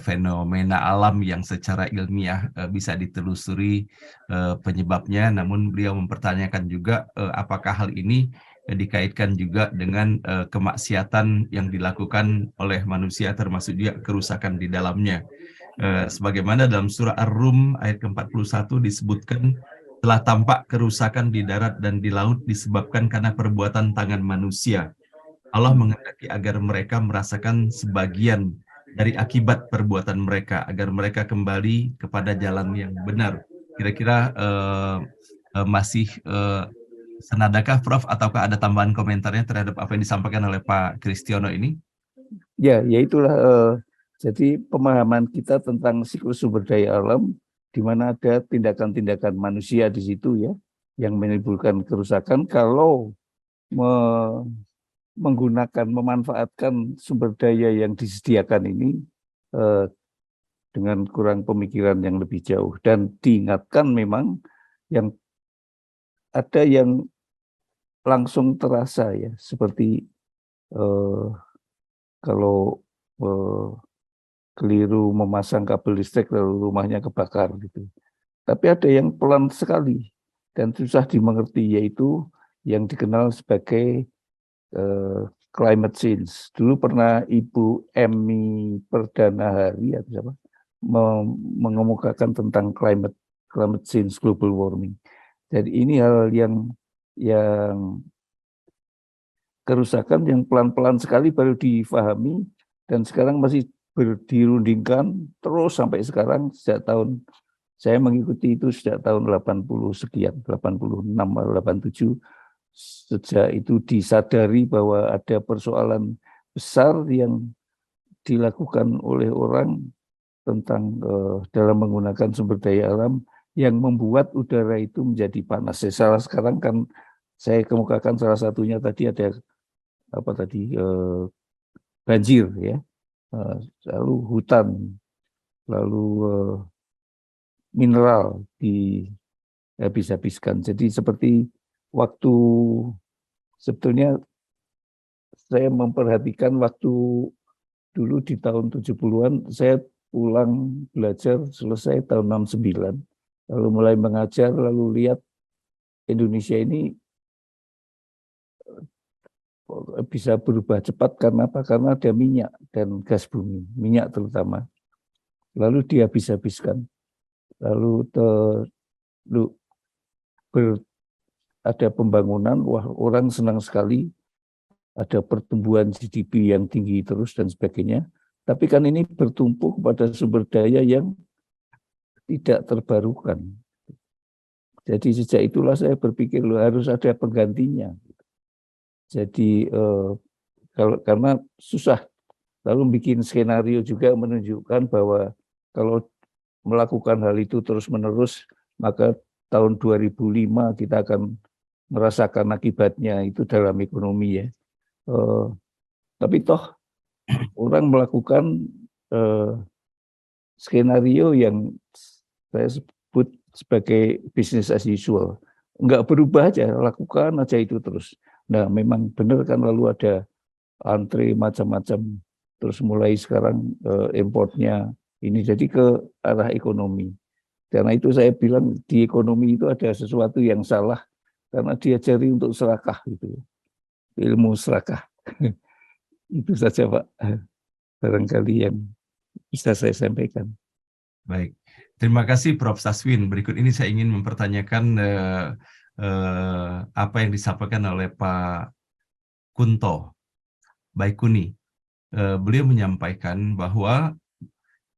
fenomena alam yang secara ilmiah bisa ditelusuri penyebabnya, namun beliau mempertanyakan juga apakah hal ini dikaitkan juga dengan kemaksiatan yang dilakukan oleh manusia, termasuk juga kerusakan di dalamnya. Sebagaimana dalam surah Ar-Rum ayat ke-41 disebutkan, telah tampak kerusakan di darat dan di laut disebabkan karena perbuatan tangan manusia. Allah menghendaki agar mereka merasakan sebagian dari akibat perbuatan mereka, agar mereka kembali kepada jalan yang benar. Kira-kira masih senadakah Prof, ataukah ada tambahan komentarnya terhadap apa yang disampaikan oleh Pak Kristiono ini? Ya itulah. Jadi pemahaman kita tentang siklus sumber daya alam, di mana ada tindakan-tindakan manusia di situ, ya, yang menimbulkan kerusakan. Kalau memanfaatkan sumber daya yang disediakan ini dengan kurang pemikiran yang lebih jauh, dan diingatkan memang yang ada yang langsung terasa, ya, seperti kalau keliru memasang kabel listrik lalu rumahnya kebakar gitu. Tapi ada yang pelan sekali dan susah dimengerti, yaitu yang dikenal sebagai climate change. Dulu pernah Ibu Emmy Perdana-Hari atau siapa mengemukakan tentang climate change, global warming. Jadi ini hal yang kerusakan yang pelan-pelan sekali baru difahami, dan sekarang masih dirundingkan terus sampai sekarang. Sejak tahun saya mengikuti itu sejak tahun 80 sekian, 86 atau 87, sejak itu disadari bahwa ada persoalan besar yang dilakukan oleh orang tentang dalam menggunakan sumber daya alam yang membuat udara itu menjadi panas. Sekarang kan saya kemukakan salah satunya tadi ada banjir ya, lalu hutan, lalu mineral dihabis-habiskan. Jadi seperti waktu sebetulnya saya memperhatikan waktu dulu di tahun 70-an, saya pulang belajar selesai tahun 69, lalu mulai mengajar, lalu lihat Indonesia ini bisa berubah cepat karena apa? Karena ada minyak dan gas bumi, minyak terutama. Lalu dihabis-habiskan. Lalu ada pembangunan, wah orang senang sekali, ada pertumbuhan GDP yang tinggi terus dan sebagainya. Tapi kan ini bertumpu pada sumber daya yang tidak terbarukan. Jadi sejak itulah saya berpikir harus ada penggantinya. Jadi karena susah, lalu bikin skenario juga menunjukkan bahwa kalau melakukan hal itu terus-menerus, maka tahun 2005 kita akan merasakan akibatnya itu dalam ekonomi ya. Tapi toh orang melakukan skenario yang saya sebut sebagai business as usual. Enggak berubah aja, lakukan aja itu terus. Nah memang benar kan, lalu ada antre macam-macam. Terus mulai sekarang importnya ini jadi ke arah ekonomi. Karena itu saya bilang di ekonomi itu ada sesuatu yang salah karena diajari untuk serakah gitu. Ilmu serakah. Itu saja Pak, barangkali yang bisa saya sampaikan. Baik, terima kasih Prof. Saswin. Berikut ini saya ingin mempertanyakan apa yang disampaikan oleh Pak Kunto Baikuni. Beliau menyampaikan bahwa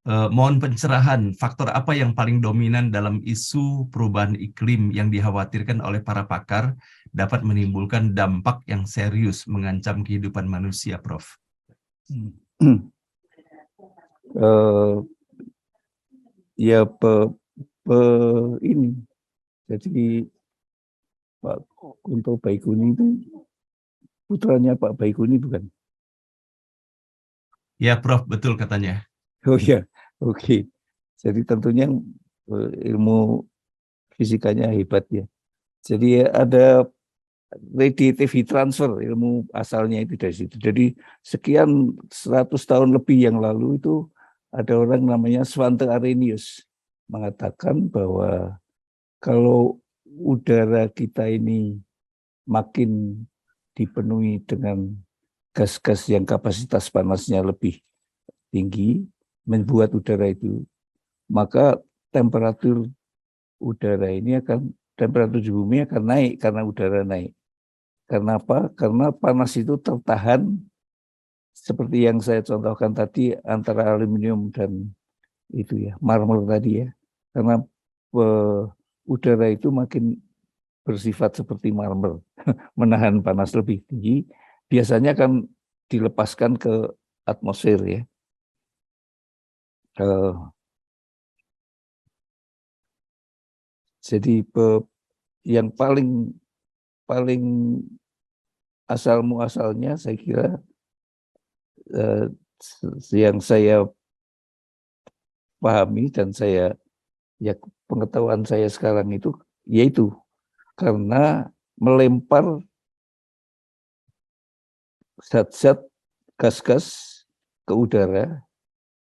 mohon pencerahan faktor apa yang paling dominan dalam isu perubahan iklim yang dikhawatirkan oleh para pakar dapat menimbulkan dampak yang serius mengancam kehidupan manusia, Prof. Ya ini, jadi Pak Kunto Baikuni itu putranya Pak Baikuni bukan? Ya Prof, betul katanya. Oh ya, oke. Jadi tentunya ilmu fisikanya hebat ya. Jadi ada radiative heat transfer, ilmu asalnya itu dari situ. Jadi sekian 100 tahun lebih yang lalu itu ada orang namanya Svante Arrhenius mengatakan bahwa kalau udara kita ini makin dipenuhi dengan gas-gas yang kapasitas panasnya lebih tinggi, membuat udara itu, maka temperatur di bumi akan naik karena udara naik. Karena apa? Karena panas itu tertahan seperti yang saya contohkan tadi antara aluminium dan itu ya, marmer tadi ya. Karena udara itu makin bersifat seperti marmer, menahan panas lebih tinggi, biasanya akan dilepaskan ke atmosfer ya. Jadi yang paling asal muasalnya saya kira yang saya pahami dan pengetahuan saya sekarang itu yaitu karena melempar zat-zat gas-gas ke udara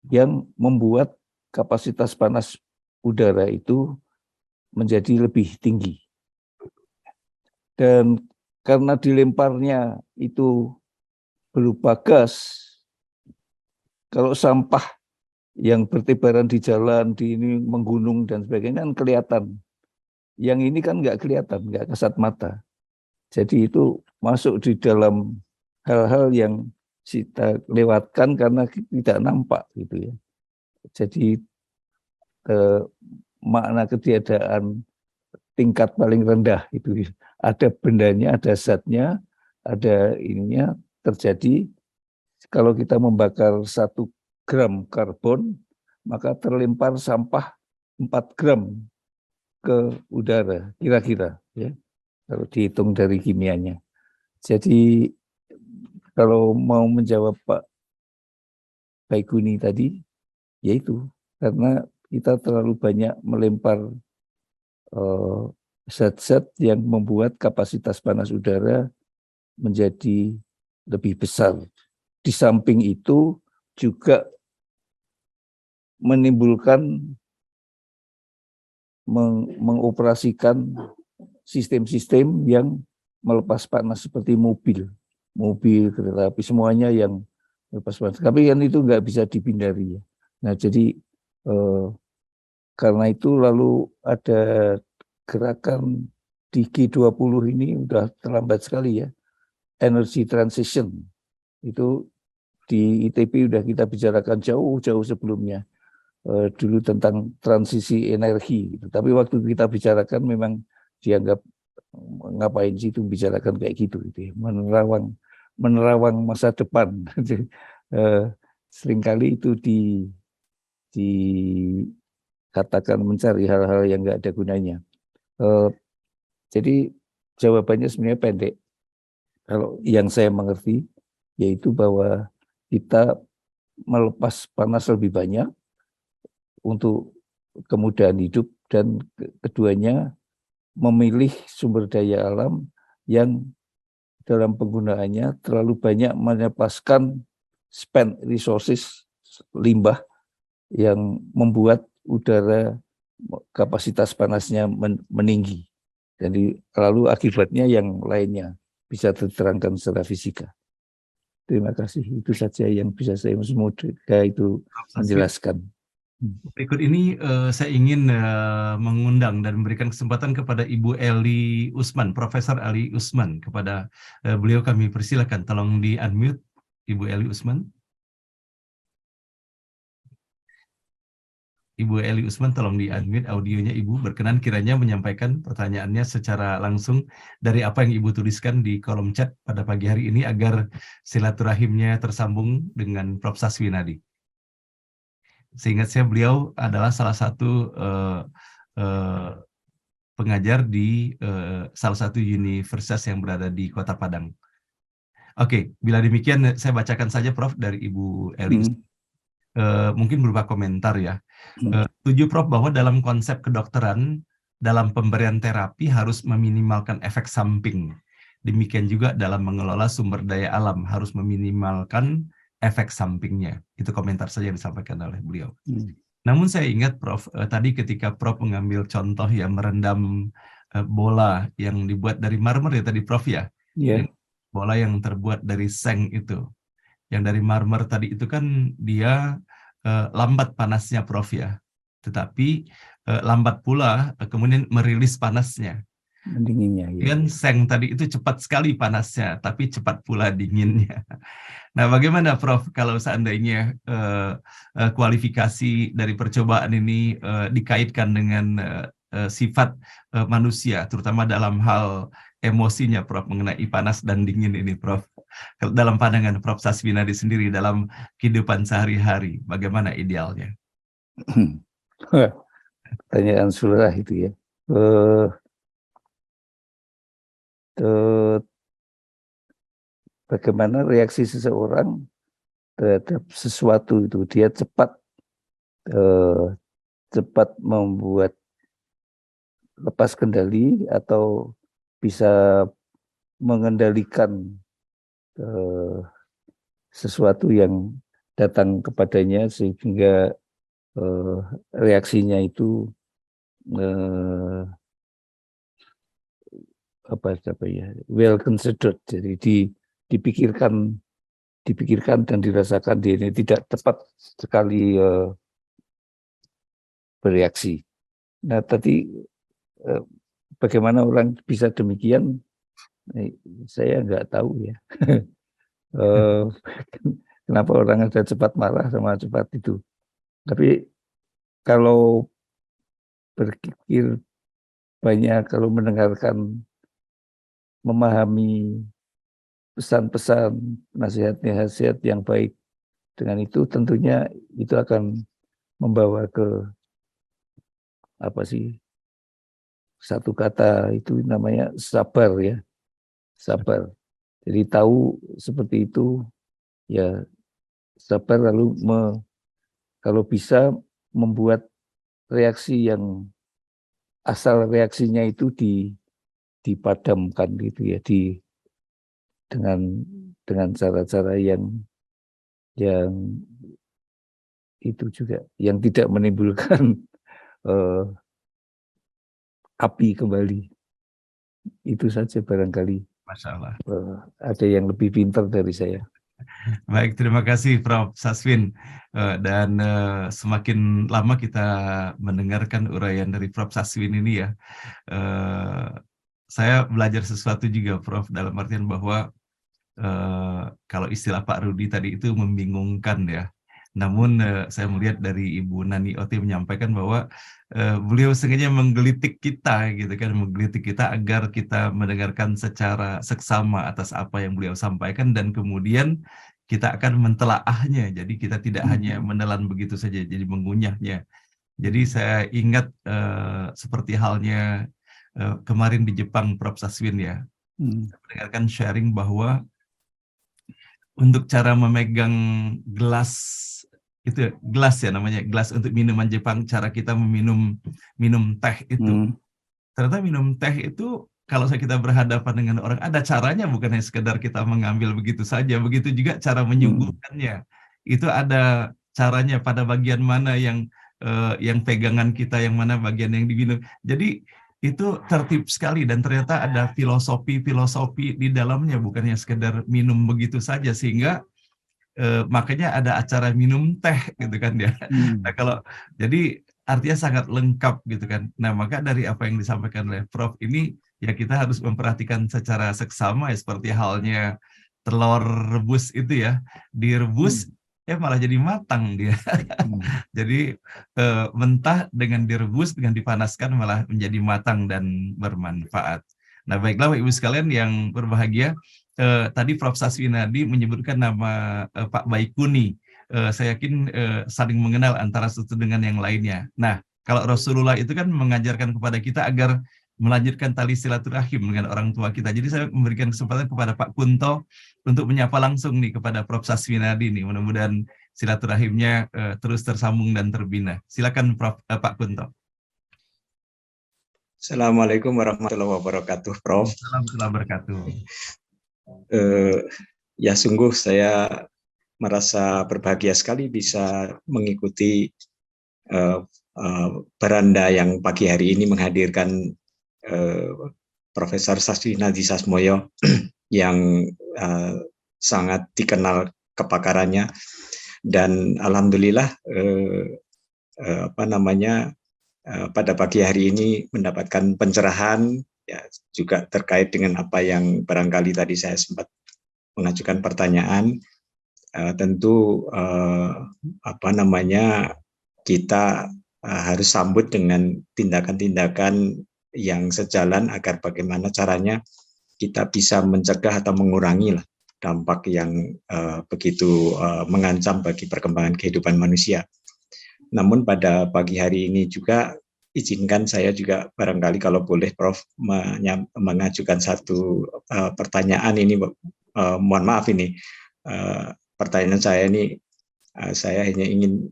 yang membuat kapasitas panas udara itu menjadi lebih tinggi. Dan karena dilemparnya itu berupa gas, kalau sampah yang bertebaran di jalan, di ini menggunung dan sebagainya kan kelihatan. Yang ini kan nggak kelihatan, nggak kasat mata. Jadi itu masuk di dalam hal-hal yang kita lewatkan karena tidak nampak gitu ya. Jadi makna ketiadaan tingkat paling rendah itu ada bendanya, ada zatnya, ada ininya terjadi. Kalau kita membakar 1 gram karbon, maka terlempar sampah 4 gram ke udara, kira-kira ya, kalau dihitung dari kimianya. Jadi kalau mau menjawab Pak Baikuni tadi, yaitu karena kita terlalu banyak melempar zat-zat yang membuat kapasitas panas udara menjadi lebih besar. Di samping itu juga menimbulkan mengoperasikan sistem-sistem yang melepas panas seperti mobil, kereta api, semuanya yang melepas panas. Tapi kan itu nggak bisa dihindari ya. Nah jadi karena itu lalu ada gerakan di G20 ini udah terlambat sekali ya. Energy transition itu di ITB udah kita bicarakan jauh-jauh sebelumnya. Dulu tentang transisi energi. Tapi waktu kita bicarakan memang dianggap ngapain sih itu bicarakan kayak gitu, ya. Menerawang masa depan. Seringkali itu dikatakan mencari hal-hal yang nggak ada gunanya. Jadi jawabannya sebenarnya pendek. Kalau yang saya mengerti yaitu bahwa kita melepas panas lebih banyak untuk kemudahan hidup, dan keduanya memilih sumber daya alam yang dalam penggunaannya terlalu banyak melepaskan spent resources, limbah, yang membuat udara kapasitas panasnya meninggi. Jadi lalu akibatnya yang lainnya bisa diterangkan secara fisika. Terima kasih, itu saja yang bisa saya semoga itu menjelaskan. Berikut ini saya ingin mengundang dan memberikan kesempatan kepada Ibu Eli Usman, Profesor Eli Usman. Kepada beliau kami persilakan, tolong di-unmute Ibu Eli Usman. Ibu Eli Usman, tolong di-unmute audionya Ibu. Berkenan kiranya menyampaikan pertanyaannya secara langsung dari apa yang Ibu tuliskan di kolom chat pada pagi hari ini agar silaturahimnya tersambung dengan Prof. Saswinadi. Seingat saya beliau adalah salah satu pengajar di salah satu universitas yang berada di Kota Padang. Oke, bila demikian saya bacakan saja Prof dari Ibu Eli. Mungkin berupa komentar ya. Setuju Prof bahwa dalam konsep kedokteran, dalam pemberian terapi harus meminimalkan efek samping. Demikian juga dalam mengelola sumber daya alam harus meminimalkan efek sampingnya. Itu komentar saja yang disampaikan oleh beliau. Namun saya ingat Prof, tadi ketika Prof mengambil contoh yang merendam bola yang dibuat dari marmer ya tadi Prof ya. Yeah. Bola yang terbuat dari seng itu. Yang dari marmer tadi itu kan dia lambat panasnya Prof ya. Tetapi lambat pula kemudian merilis panasnya. Dinginnya. Ya. Kan seng tadi itu cepat sekali panasnya, tapi cepat pula dinginnya. Nah, bagaimana Prof kalau seandainya kualifikasi dari percobaan ini dikaitkan dengan sifat manusia, terutama dalam hal emosinya Prof mengenai panas dan dingin ini Prof. Dalam pandangan Prof Saswinadi sendiri dalam kehidupan sehari-hari, bagaimana idealnya? Pertanyaan surah itu ya. Bagaimana reaksi seseorang terhadap sesuatu itu, dia cepat membuat lepas kendali atau bisa mengendalikan sesuatu yang datang kepadanya sehingga reaksinya itu apa ya, well considered, jadi dipikirkan dan dirasakan, dia ini tidak tepat sekali bereaksi. Nah tadi bagaimana orang bisa demikian, saya nggak tahu ya. Kenapa orang ada cepat marah sama cepat itu. Tapi kalau berpikir banyak, kalau mendengarkan, memahami pesan-pesan, nasihat-nasihat yang baik, dengan itu tentunya itu akan membawa ke apa sih, satu kata itu namanya sabar ya, sabar. Jadi tahu seperti itu ya, sabar, lalu kalau bisa membuat reaksi yang asal reaksinya itu dipadamkan gitu ya, dengan cara-cara yang itu juga yang tidak menimbulkan api kembali. Itu saja barangkali. Masya Allah. Ada yang lebih pintar dari saya. Baik, terima kasih Prof. Saswin. Dan semakin lama kita mendengarkan uraian dari Prof. Saswin ini ya, saya belajar sesuatu juga Prof, dalam artian bahwa kalau istilah Pak Rudi tadi itu membingungkan ya. Namun saya melihat dari Ibu Nani Oti menyampaikan bahwa beliau sengaja menggelitik kita gitu kan, menggelitik kita agar kita mendengarkan secara seksama atas apa yang beliau sampaikan, dan kemudian kita akan mentelaahnya. Jadi kita tidak hanya menelan begitu saja, jadi mengunyahnya. Jadi saya ingat seperti halnya kemarin di Jepang Prof. Saswin ya, mendengarkan sharing bahwa untuk cara memegang gelas, itu gelas ya namanya, gelas untuk minuman Jepang, cara kita minum teh itu. Ternyata minum teh itu kalau kita berhadapan dengan orang, ada caranya, bukan hanya sekedar kita mengambil begitu saja. Begitu juga cara menyuguhkannya. Itu ada caranya, pada bagian mana yang pegangan kita, yang mana bagian yang diminum. Jadi itu tertib sekali, dan ternyata ada filosofi di dalamnya, bukannya sekedar minum begitu saja, sehingga makanya ada acara minum teh gitu kan ya. Nah, jadi artinya sangat lengkap gitu kan. Nah, maka dari apa yang disampaikan oleh Prof ini ya, kita harus memperhatikan secara seksama ya, seperti halnya telur rebus itu ya, direbus ya malah jadi matang dia. Jadi mentah dengan direbus, dengan dipanaskan malah menjadi matang dan bermanfaat. Nah, baiklah Bapak Ibu sekalian yang berbahagia, tadi Prof. Saswinadi menyebutkan nama Pak Baikuni. Saya yakin saling mengenal antara satu dengan yang lainnya. Nah, kalau Rasulullah itu kan mengajarkan kepada kita agar melanjutkan tali silaturahim dengan orang tua kita. Jadi saya memberikan kesempatan kepada Pak Kunto untuk menyapa langsung nih kepada Prof. Saswinadi nih. Mudah-mudahan silaturahimnya terus tersambung dan terbina. Silakan Pak Kunto. Assalamualaikum warahmatullahi wabarakatuh, Prof. Warahmatullahi wabarakatuh. Ya, sungguh saya merasa berbahagia sekali bisa mengikuti beranda yang pagi hari ini menghadirkan Profesor Saswinadi Sasmoyo yang sangat dikenal kepakarannya, dan alhamdulillah pada pagi hari ini mendapatkan pencerahan ya, juga terkait dengan apa yang barangkali tadi saya sempat mengajukan pertanyaan. Tentu kita harus sambut dengan tindakan-tindakan yang sejalan agar bagaimana caranya kita bisa mencegah atau mengurangi dampak yang begitu mengancam bagi perkembangan kehidupan manusia. Namun pada pagi hari ini juga izinkan saya juga barangkali kalau boleh Prof mengajukan satu pertanyaan ini. Mohon maaf ini pertanyaan saya ini, saya hanya ingin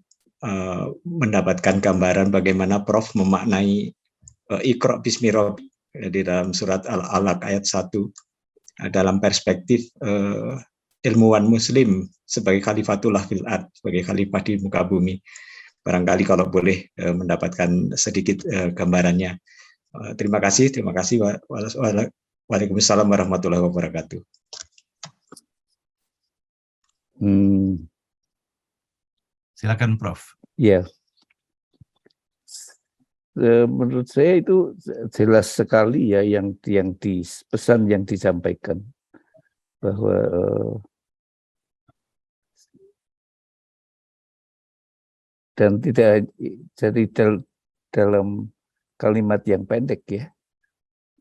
mendapatkan gambaran bagaimana Prof memaknai Iqra bismi rabbik di dalam surat Al-Alaq ayat 1 dalam perspektif ilmuwan muslim sebagai khalifatullah fil ard, sebagai khalifah di muka bumi. Barangkali kalau boleh mendapatkan sedikit gambarannya. Terima kasih. Waalaikumsalam warahmatullahi wabarakatuh. Silakan Prof. Ya, menurut saya itu jelas sekali ya yang pesan yang disampaikan bahwa dan tidak jadi dalam kalimat yang pendek ya,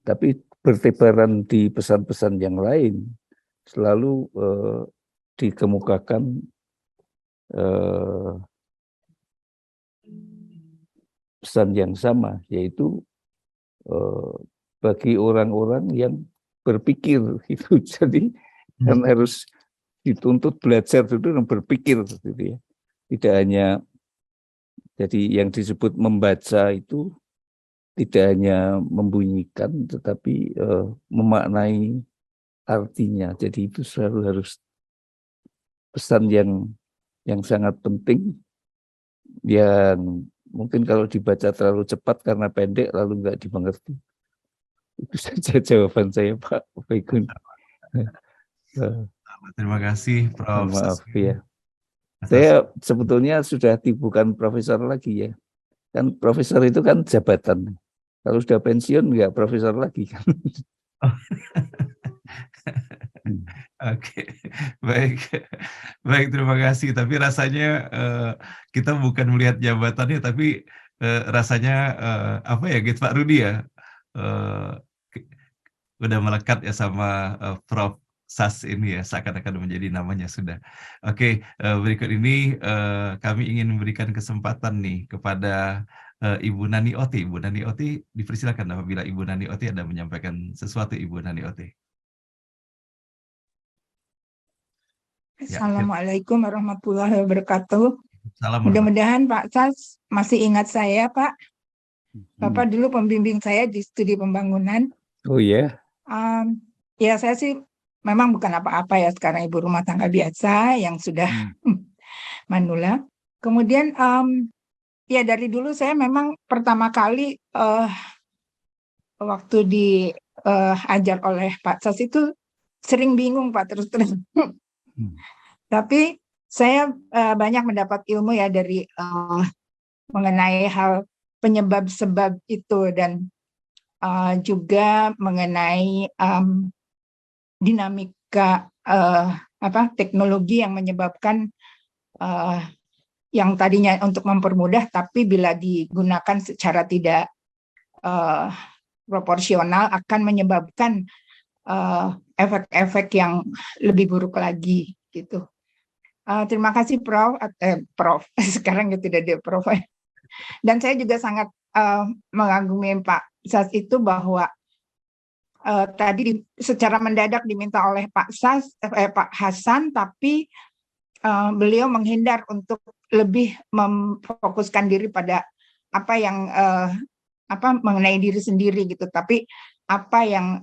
tapi bertebaran di pesan-pesan yang lain selalu dikemukakan pesan yang sama, yaitu bagi orang-orang yang berpikir itu, jadi kan harus dituntut belajar itu dan berpikir gitu ya, tidak hanya jadi yang disebut membaca itu tidak hanya membunyikan tetapi memaknai artinya. Jadi itu selalu harus pesan yang sangat penting, yang mungkin kalau dibaca terlalu cepat karena pendek lalu nggak dimengerti. Itu saja jawaban saya, Pak Baikun. Terima kasih Prof. Maaf ya. Saya sebetulnya sudah bukan profesor lagi ya. Kan profesor itu kan jabatan. Kalau sudah pensiun nggak profesor lagi kan. Oke, baik, terima kasih. Tapi rasanya kita bukan melihat jabatannya, tapi rasanya apa ya, gitu Pak Rudi ya, udah melekat ya sama Prof. Sas ini ya, seakan-akan menjadi namanya sudah. Oke, berikut ini kami ingin memberikan kesempatan nih kepada Ibu Nani Oti. Ibu Nani Oti, dipersilakan apabila Ibu Nani Oti ada menyampaikan sesuatu, Ibu Nani Oti. Assalamualaikum warahmatullahi wabarakatuh. Mudah-mudahan Pak Sas masih ingat saya, Pak. Bapak dulu pembimbing saya di studi pembangunan. Oh ya? Ya saya sih memang bukan apa-apa ya sekarang, ibu rumah tangga biasa yang sudah manula. Kemudian ya dari dulu saya memang pertama kali waktu diajar oleh Pak Sas itu sering bingung Pak, terus. Tapi saya banyak mendapat ilmu ya dari mengenai hal penyebab-sebab itu, dan juga mengenai dinamika teknologi yang menyebabkan yang tadinya untuk mempermudah, tapi bila digunakan secara tidak proporsional akan menyebabkan efek-efek yang lebih buruk lagi gitu. Terima kasih Prof. Sekarang ya tidak ada Prof. Dan saya juga sangat mengagumi Pak Sas itu bahwa tadi secara mendadak diminta oleh Pak Hasan, tapi beliau menghindar untuk lebih memfokuskan diri pada apa yang mengenai diri sendiri gitu, tapi apa yang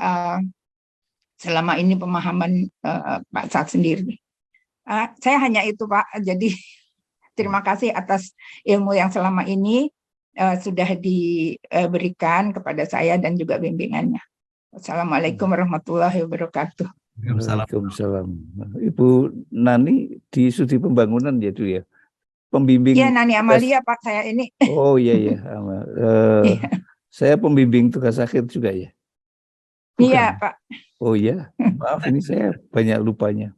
selama ini pemahaman Pak Sas sendiri. Saya hanya itu Pak, jadi terima kasih atas ilmu yang selama ini sudah diberikan kepada saya dan juga bimbingannya. Assalamualaikum warahmatullahi wabarakatuh. Waalaikumsalam. Ibu Nani di studi pembangunan ya itu ya? Pembimbing. Iya, Nani Amalia Pak, saya ini. Oh iya. Saya pembimbing tugas akhir juga ya? Bukan. Iya Pak. Oh iya, maaf ini saya banyak lupanya.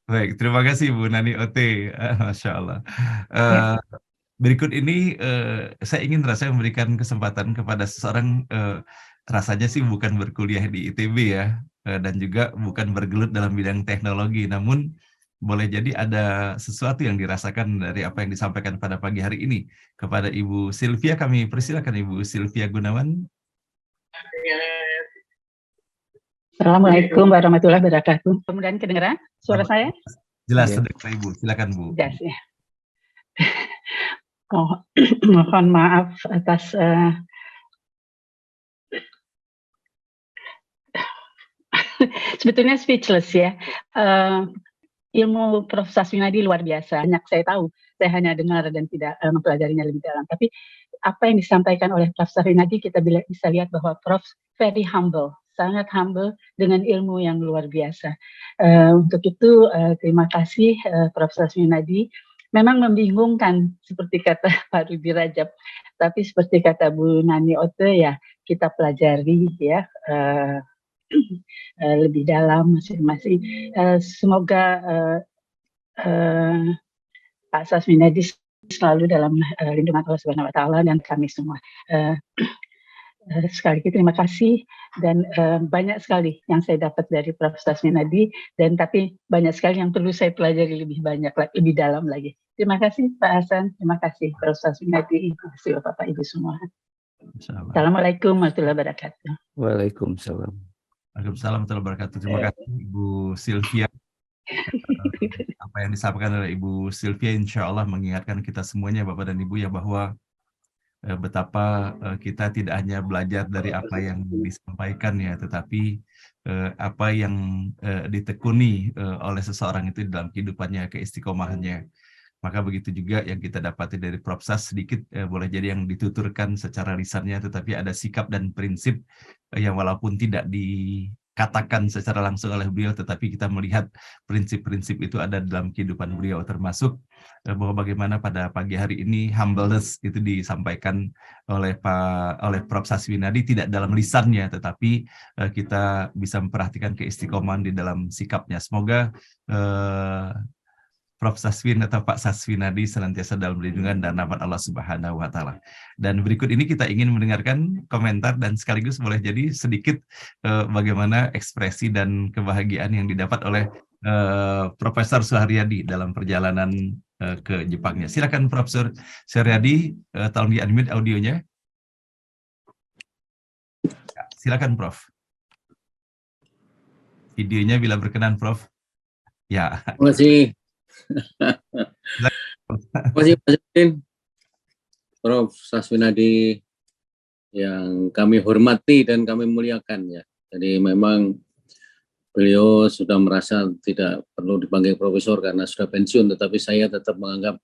Baik, terima kasih Bu Nani Ote, Masya Allah. Berikut ini saya ingin memberikan kesempatan kepada seseorang, rasanya sih bukan berkuliah di ITB ya, dan juga bukan bergelut dalam bidang teknologi, namun boleh jadi ada sesuatu yang dirasakan dari apa yang disampaikan pada pagi hari ini. Kepada Ibu Sylvia, kami persilakan Ibu Sylvia Gunawan. Assalamualaikum warahmatullahi wabarakatuh. Kemudian kedengaran suara saya? Jelas, terdengar Ibu. Silakan Bu. Jelas ya. Mohon maaf atas Sebetulnya speechless ya. Ilmu Prof. Sasminadi luar biasa. Banyak saya tahu. Saya hanya dengar dan tidak mempelajarinya lebih dalam. Tapi apa yang disampaikan oleh Prof. Sasminadi kita bisa lihat bahwa Prof. very humble, sangat humble dengan ilmu yang luar biasa. Untuk itu terima kasih Prof. Sasminadi. Memang membingungkan seperti kata Pak Rudi Rajab. Tapi seperti kata Bu Nani Ote ya kita pelajari ya. Lebih dalam masing-masing. Semoga Pak Sasminadi selalu dalam lindungan Allah Subhanahu Wa Taala dan kami semua. Sekali lagi terima kasih dan banyak sekali yang saya dapat dari Prof. Sasminadi dan tapi banyak sekali yang perlu saya pelajari lebih banyak, lebih dalam lagi. Terima kasih Pak Hasan, terima kasih Prof. Sasminadi, terima kasih Bapak Ibu semua. Assalamualaikum warahmatullahi wabarakatuh. Waalaikumsalam. Waalaikumsalam warahmatullahi wabarakatuh. Terima kasih Ibu Sylvia. Apa yang disampaikan oleh Ibu Sylvia insya Allah mengingatkan kita semuanya Bapak dan Ibu ya bahwa betapa kita tidak hanya belajar dari apa yang disampaikan ya, tetapi apa yang ditekuni oleh seseorang itu dalam kehidupannya, keistiqomahannya. Maka begitu juga yang kita dapati dari Prof. Sas sedikit boleh jadi yang dituturkan secara lisannya, tetapi ada sikap dan prinsip yang walaupun tidak dikatakan secara langsung oleh beliau, tetapi kita melihat prinsip-prinsip itu ada dalam kehidupan beliau, termasuk bahwa bagaimana pada pagi hari ini humbleness itu disampaikan oleh Prof. Sasminadi tidak dalam lisannya, tetapi kita bisa memperhatikan keistiqomahan di dalam sikapnya. Semoga Prof. Saswin atau Pak Sasminadi senantiasa dalam lindungan dan rahmat Allah Subhanahu Wa Taala. Dan berikut ini kita ingin mendengarkan komentar dan sekaligus boleh jadi sedikit bagaimana ekspresi dan kebahagiaan yang didapat oleh Profesor Suharyadi dalam perjalanan ke Jepangnya. Silakan Profesor Suharyadi, tolong di-unmute audionya. Ya, silakan Prof. Videonya bila berkenan Prof. Ya. Terima kasih. Terima kasih Pak Jatin, Prof. Sasminadi yang kami hormati dan kami muliakan ya. Jadi memang beliau sudah merasa tidak perlu dipanggil profesor karena sudah pensiun, tetapi saya tetap menganggap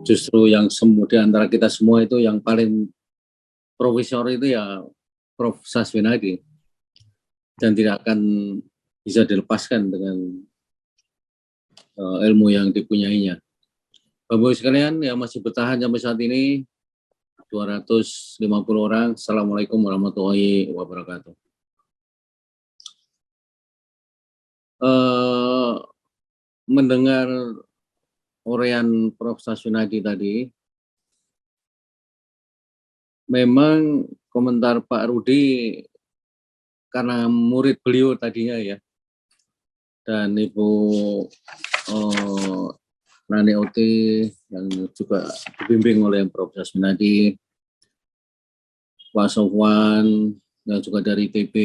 justru yang di antara kita semua itu yang paling profesor itu ya Prof. Sasminadi dan tidak akan bisa dilepaskan dengan ilmu yang dipunyainya. Bapak-Ibu sekalian yang masih bertahan sampai saat ini 250 orang. Assalamualaikum warahmatullahi wabarakatuh. Mendengar uraian Prof. Sasminadi tadi, memang komentar Pak Rudi karena murid beliau tadinya ya, dan Ibu Nani Oti yang juga dibimbing oleh Prof. Sasminadi, Pak Sofwan yang juga dari ITB.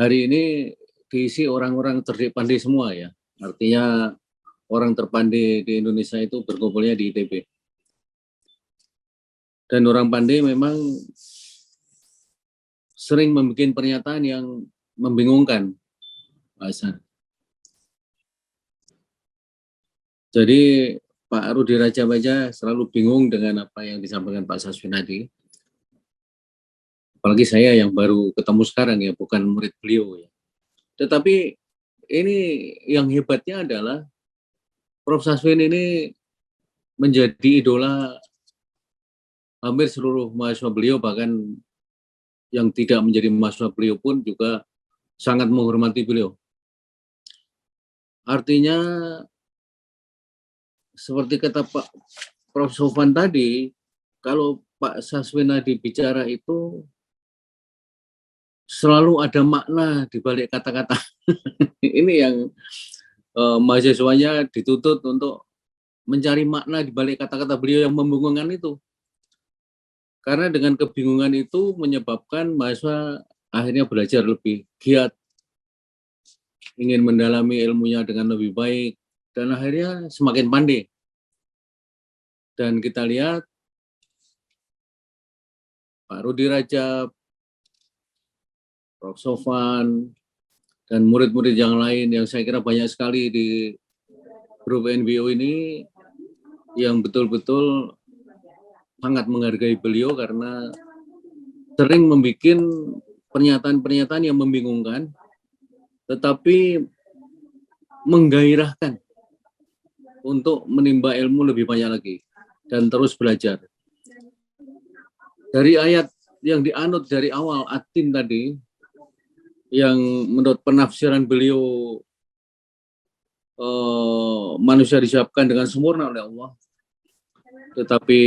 Hari ini diisi orang-orang cerdik pandai semua ya. Artinya orang terpandai di Indonesia itu berkumpulnya di ITB. Dan orang pandai memang sering membuat pernyataan yang membingungkan, Pak Hasan. Jadi Pak Rudi Rajab aja selalu bingung dengan apa yang disampaikan Pak Sasminadi. Apalagi saya yang baru ketemu sekarang ya, bukan murid beliau ya. Tetapi ini yang hebatnya adalah Prof. Saswin ini menjadi idola hampir seluruh mahasiswa beliau, bahkan yang tidak menjadi mahasiswa beliau pun juga sangat menghormati beliau. Artinya seperti kata Pak Prof. Sofwan tadi, kalau Pak Sasminadi bicara itu selalu ada makna di balik kata-kata. Ini yang mahasiswanya dituntut untuk mencari makna di balik kata-kata beliau yang membingungkan itu. Karena dengan kebingungan itu menyebabkan mahasiswa akhirnya belajar lebih giat, ingin mendalami ilmunya dengan lebih baik, dan akhirnya semakin pandai. Dan kita lihat Pak Rudi Rajab, Prof. Sofwan, dan murid-murid yang lain yang saya kira banyak sekali di grup NBO ini yang betul-betul sangat menghargai beliau karena sering membuat pernyataan-pernyataan yang membingungkan, tetapi menggairahkan untuk menimba ilmu lebih banyak lagi dan terus belajar. Dari ayat yang dianut dari awal At-Tin tadi, yang menurut penafsiran beliau manusia disiapkan dengan sempurna oleh Allah, tetapi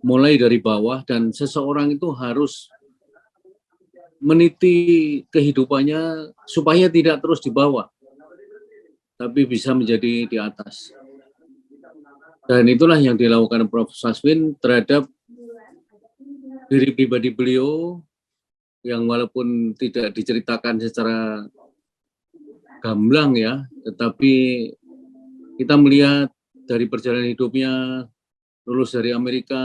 mulai dari bawah dan seseorang itu harus meniti kehidupannya supaya tidak terus di bawah, tapi bisa menjadi di atas. Dan itulah yang dilakukan Prof. Saswin terhadap diri pribadi beliau yang walaupun tidak diceritakan secara gamblang ya, tetapi kita melihat dari perjalanan hidupnya, lulus dari Amerika,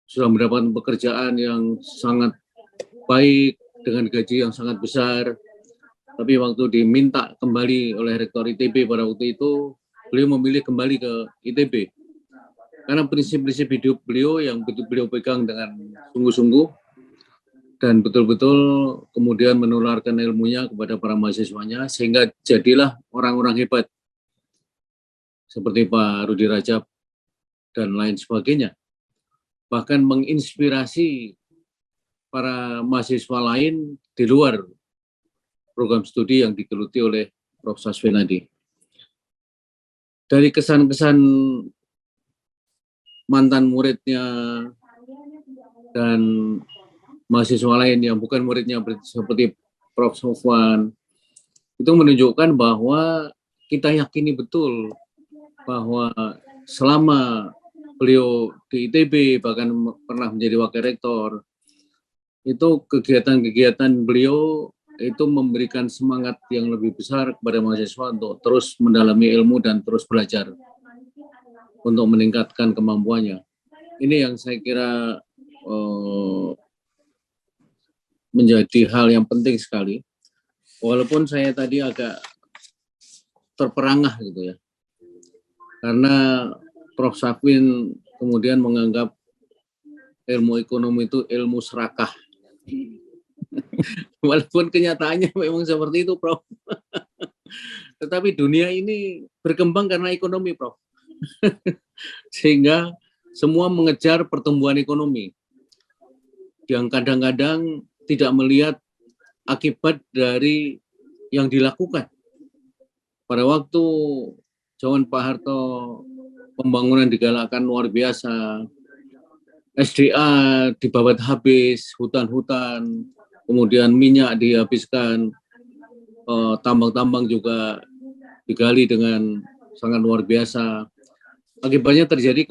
sudah mendapatkan pekerjaan yang sangat baik dengan gaji yang sangat besar, tapi waktu diminta kembali oleh Rektor ITB pada waktu itu, beliau memilih kembali ke ITB. Karena prinsip-prinsip hidup beliau yang beliau pegang dengan sungguh-sungguh dan betul-betul kemudian menularkan ilmunya kepada para mahasiswanya sehingga jadilah orang-orang hebat seperti Pak Rudi Rajab dan lain sebagainya. Bahkan menginspirasi para mahasiswa lain di luar program studi yang digeluti oleh Prof. Saswin tadi. Dari kesan-kesan mantan muridnya dan mahasiswa lain yang bukan muridnya seperti Prof. Sofwan, itu menunjukkan bahwa kita yakini betul bahwa selama beliau di ITB, bahkan pernah menjadi wakil rektor, itu kegiatan-kegiatan beliau itu memberikan semangat yang lebih besar kepada mahasiswa untuk terus mendalami ilmu dan terus belajar untuk meningkatkan kemampuannya. Ini yang saya kira menjadi hal yang penting sekali. Walaupun saya tadi agak terperangah gitu ya. Karena Prof. Saswin kemudian menganggap ilmu ekonomi itu ilmu serakah. Walaupun kenyataannya memang seperti itu, Prof. Tetapi dunia ini berkembang karena ekonomi, Prof. Sehingga semua mengejar pertumbuhan ekonomi yang kadang-kadang tidak melihat akibat dari yang dilakukan. Pada waktu zaman Pak Harto, pembangunan digalakkan luar biasa, SDA dibabat habis, hutan-hutan, kemudian minyak dihabiskan, tambang-tambang juga digali dengan sangat luar biasa. Akibatnya terjadi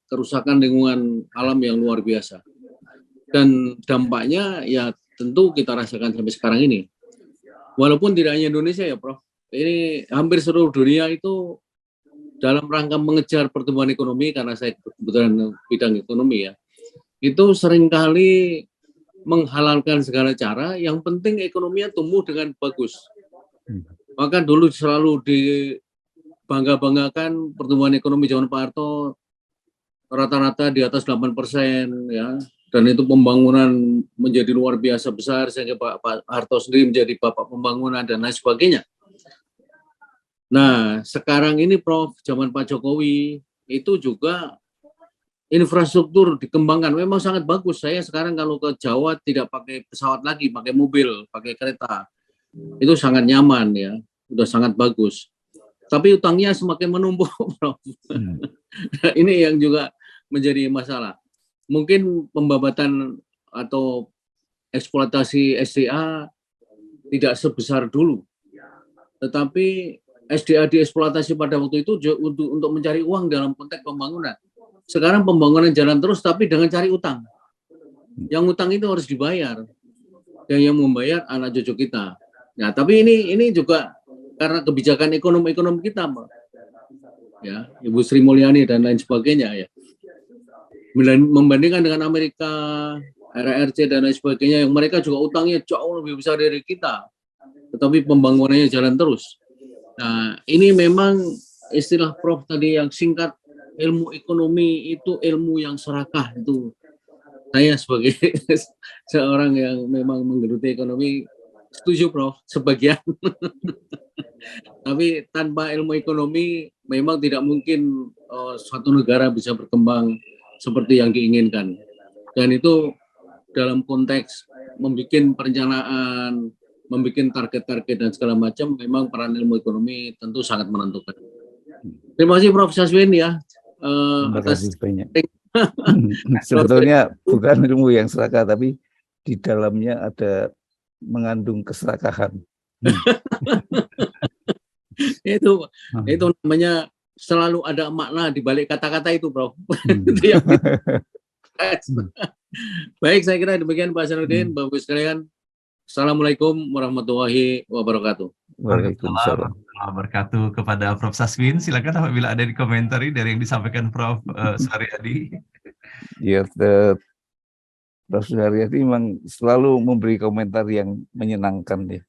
kerusakan lingkungan alam yang luar biasa. Dan dampaknya ya tentu kita rasakan sampai sekarang ini. Walaupun tidak hanya Indonesia ya Prof, ini hampir seluruh dunia itu dalam rangka mengejar pertumbuhan ekonomi, karena saya kebetulan bidang ekonomi ya, itu seringkali menghalalkan segala cara, yang penting ekonominya tumbuh dengan bagus. Maka dulu selalu dibangga-banggakan pertumbuhan ekonomi zaman Pak Harto rata-rata di atas 8% ya, dan itu pembangunan menjadi luar biasa besar sehingga Pak Harto sendiri menjadi bapak pembangunan dan lain sebagainya. Nah, sekarang ini Prof, zaman Pak Jokowi itu juga infrastruktur dikembangkan, memang sangat bagus. Saya sekarang kalau ke Jawa tidak pakai pesawat lagi, pakai mobil, pakai kereta. Itu sangat nyaman ya, sudah sangat bagus. Tapi utangnya semakin menumpuk, Prof. Ini yang juga menjadi masalah. Mungkin pembabatan atau eksploitasi SDA tidak sebesar dulu. Tetapi SDA dieksploitasi pada waktu itu untuk mencari uang dalam konteks pembangunan. Sekarang pembangunan jalan terus tapi dengan cari utang. Yang utang itu harus dibayar. Dan yang membayar anak cucu kita. Nah, tapi ini juga karena kebijakan ekonomi kita, Mbak. Ya, Ibu Sri Mulyani dan lain sebagainya ya. Membandingkan dengan Amerika, RRC dan lain sebagainya, yang mereka juga utangnya jauh lebih besar dari kita, tetapi pembangunannya jalan terus. Nah, ini memang istilah Prof tadi yang singkat, ilmu ekonomi itu ilmu yang serakah. Itu saya sebagai seorang yang memang menggeluti ekonomi setuju Prof sebagian. Tapi tanpa ilmu ekonomi memang tidak mungkin suatu negara bisa berkembang seperti yang diinginkan. Dan itu dalam konteks membuat perencanaan, membuat target-target dan segala macam, memang peran ilmu ekonomi tentu sangat menentukan. Terima kasih Prof Saswin ya. Terima kasih banyak. Sebetulnya bukan ilmu yang serakah, tapi di dalamnya ada mengandung keserakahan. Itu namanya selalu ada makna di balik kata-kata itu, Prof. Baik, saya kira demikian Pak Hasanuddin, Bapak sekalian. Assalamualaikum warahmatullahi wabarakatuh. Waalaikumsalam warahmatullahi wabarakatuh. Kepada Prof Saswin, silakan apabila ada di komentari dari yang disampaikan Prof Suharyadi. Ya, Prof Suharyadi memang selalu memberi komentar yang menyenangkan ya.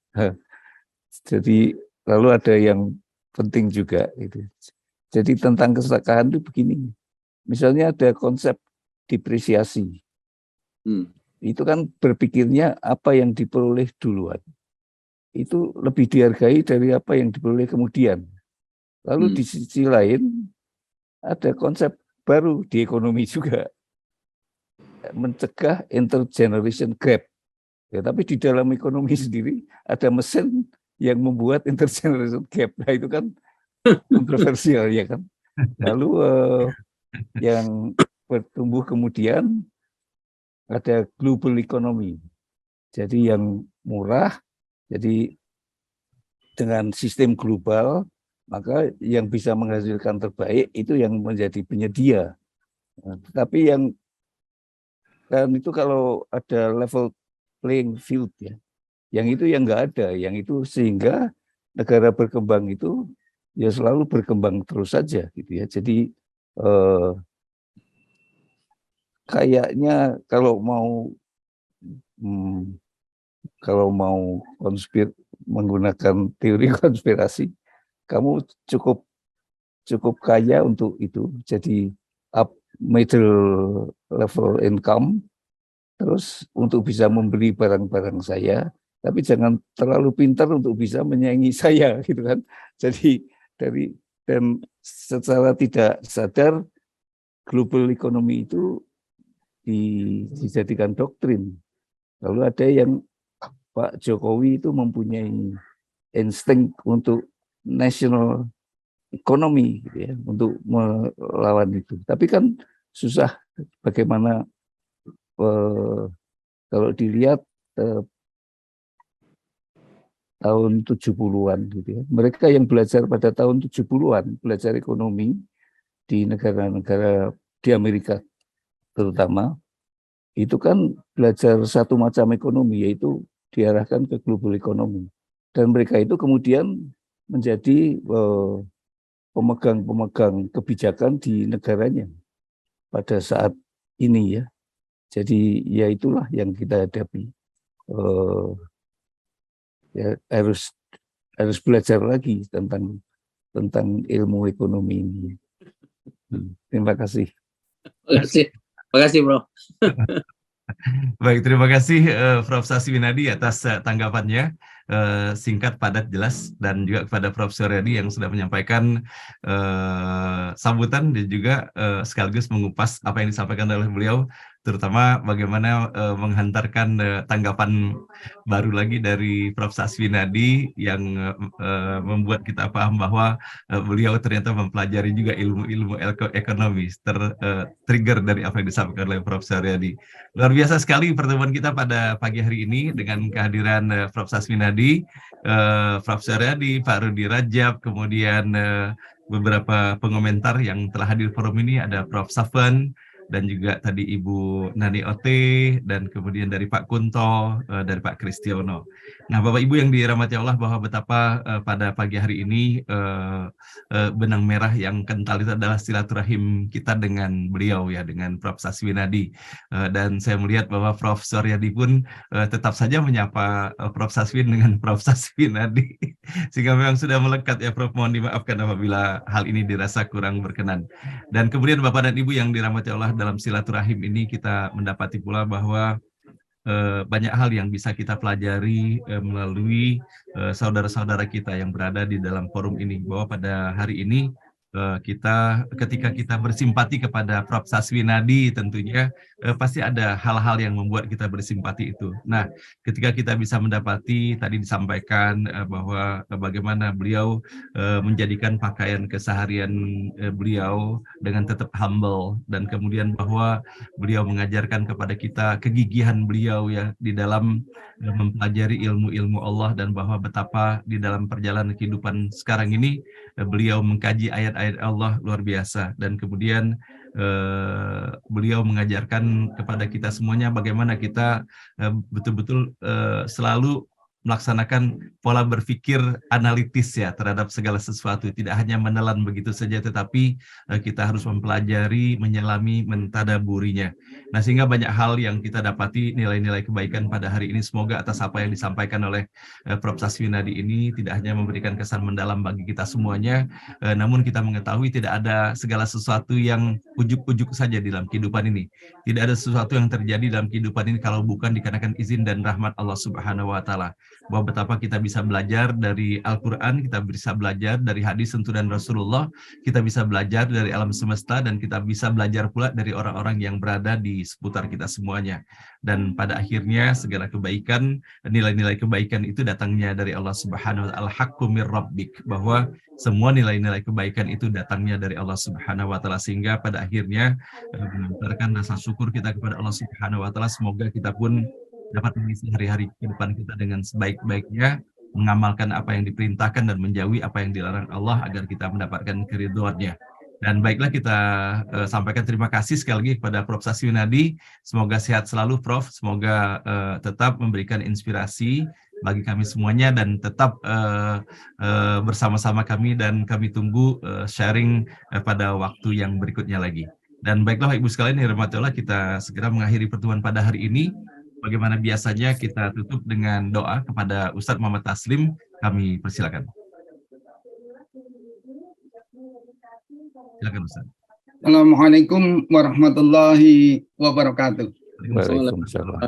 Jadi lalu ada yang penting juga itu. Jadi tentang keserakahan itu begini. Misalnya ada konsep depresiasi. Itu kan berpikirnya apa yang diperoleh duluan itu lebih dihargai dari apa yang diperoleh kemudian. Lalu di sisi lain ada konsep baru di ekonomi juga, mencegah intergeneration gap. Ya, tapi di dalam ekonomi sendiri ada mesin yang membuat intergeneration gap. Nah itu kan kontroversial ya kan. Lalu yang bertumbuh kemudian ada global economy. Jadi yang murah, jadi dengan sistem global, maka yang bisa menghasilkan terbaik itu yang menjadi penyedia. Nah, tapi yang kan itu kalau ada level playing field ya, yang itu yang nggak ada, yang itu sehingga negara berkembang itu ya selalu berkembang terus saja gitu ya. Jadi kayaknya kalau mau menggunakan teori konspirasi, kamu cukup kaya untuk itu. Jadi up middle level income, terus untuk bisa membeli barang-barang saya, tapi jangan terlalu pintar untuk bisa menyaingi saya, gitu kan. Jadi dan secara tidak sadar global economy itu dijadikan doktrin. Lalu ada yang Pak Jokowi itu mempunyai insting untuk national economy gitu ya, untuk melawan itu. Tapi kan susah bagaimana kalau dilihat tahun 70-an gitu ya. Mereka yang belajar pada tahun 70-an, belajar ekonomi di negara-negara di Amerika terutama, itu kan belajar satu macam ekonomi, yaitu diarahkan ke global economy. Dan mereka itu kemudian menjadi pemegang kebijakan di negaranya pada saat ini ya. Jadi ya itulah yang kita hadapi. Ya harus belajar lagi tentang ilmu ekonomi ini. Terima kasih. Terima kasih, Bro. Baik, terima kasih Prof Saswinadi atas tanggapannya. Singkat, padat, jelas, dan juga kepada Prof Suharyadi yang sudah menyampaikan sambutan dan juga sekaligus mengupas apa yang disampaikan oleh beliau, terutama bagaimana menghantarkan tanggapan baru lagi dari Prof Saswinadi yang membuat kita paham bahwa beliau ternyata mempelajari juga ilmu-ilmu ekonomi, trigger dari apa yang disampaikan oleh Prof Suharyadi. Luar biasa sekali pertemuan kita pada pagi hari ini dengan kehadiran Prof Saswinadi, Prof Suharyadi, Pak Rudi Rajab, kemudian beberapa pengomentar yang telah hadir forum ini ada Prof Safwan, dan juga tadi Ibu Nani Ote, dan kemudian dari Pak Kunto, dari Pak Kristiono. Nah, Bapak Ibu yang dirahmati Allah, bahwa betapa pada pagi hari ini benang merah yang kental itu adalah silaturahim kita dengan beliau ya, dengan Prof. Saswinadi. Dan saya melihat bahwa Prof. Suryadi pun tetap saja menyapa Prof. Saswin dengan Prof. Saswinadi. Sehingga memang sudah melekat ya Prof. Mohon dimaafkan apabila hal ini dirasa kurang berkenan. Dan kemudian Bapak dan Ibu yang dirahmati Allah, dalam silaturahim ini kita mendapati pula bahwa banyak hal yang bisa kita pelajari melalui saudara-saudara kita yang berada di dalam forum ini, bahwa pada hari ini ketika kita bersimpati kepada Prof. Saswinadi, tentunya pasti ada hal-hal yang membuat kita bersimpati itu. Nah, ketika kita bisa mendapati, tadi disampaikan bahwa bagaimana beliau menjadikan pakaian keseharian beliau dengan tetap humble, dan kemudian bahwa beliau mengajarkan kepada kita kegigihan beliau ya di dalam mempelajari ilmu-ilmu Allah, dan bahwa betapa di dalam perjalanan kehidupan sekarang ini beliau mengkaji ayat-ayat Allah luar biasa, dan kemudian beliau mengajarkan kepada kita semuanya bagaimana kita betul-betul selalu melaksanakan pola berpikir analitis ya terhadap segala sesuatu, tidak hanya menelan begitu saja, tetapi kita harus mempelajari, menyelami, mentadaburinya. Nah, sehingga banyak hal yang kita dapati nilai-nilai kebaikan pada hari ini. Semoga atas apa yang disampaikan oleh Prof. Saswinadi ini tidak hanya memberikan kesan mendalam bagi kita semuanya, namun kita mengetahui tidak ada segala sesuatu yang ujuk-ujuk saja di dalam kehidupan ini. Tidak ada sesuatu yang terjadi dalam kehidupan ini kalau bukan dikarenakan izin dan rahmat Allah Subhanahu wa Ta'ala. Bahwa betapa kita bisa belajar dari Al-Quran, kita bisa belajar dari hadis sentuhan Rasulullah, kita bisa belajar dari alam semesta, dan kita bisa belajar pula dari orang-orang yang berada di seputar kita semuanya. Dan pada akhirnya segala kebaikan, nilai-nilai kebaikan itu datangnya dari Allah Subhanahu wa Ta'ala, al-haqqu mir rabbik, bahwa semua nilai-nilai kebaikan itu datangnya dari Allah Subhanahu wa Ta'ala, sehingga pada akhirnya mengantarkan rasa syukur kita kepada Allah Subhanahu wa Ta'ala. Semoga kita pun dapat mengisi hari-hari kehidupan kita dengan sebaik-baiknya, mengamalkan apa yang diperintahkan dan menjauhi apa yang dilarang Allah, agar kita mendapatkan keridhaan-Nya. Dan baiklah, kita sampaikan terima kasih sekali lagi kepada Prof. Saswinadi. Semoga sehat selalu Prof, semoga tetap memberikan inspirasi bagi kami semuanya, dan tetap bersama-sama kami, dan kami tunggu sharing pada waktu yang berikutnya lagi. Dan baiklah Ibu sekalian yang dirahmati Allah, kita segera mengakhiri pertemuan pada hari ini. Bagaimana biasanya kita tutup dengan doa kepada Ustadz Muhammad Taslim. Kami persilakan. Silakan Ustadz. Assalamualaikum warahmatullahi wabarakatuh. Waalaikumsalam.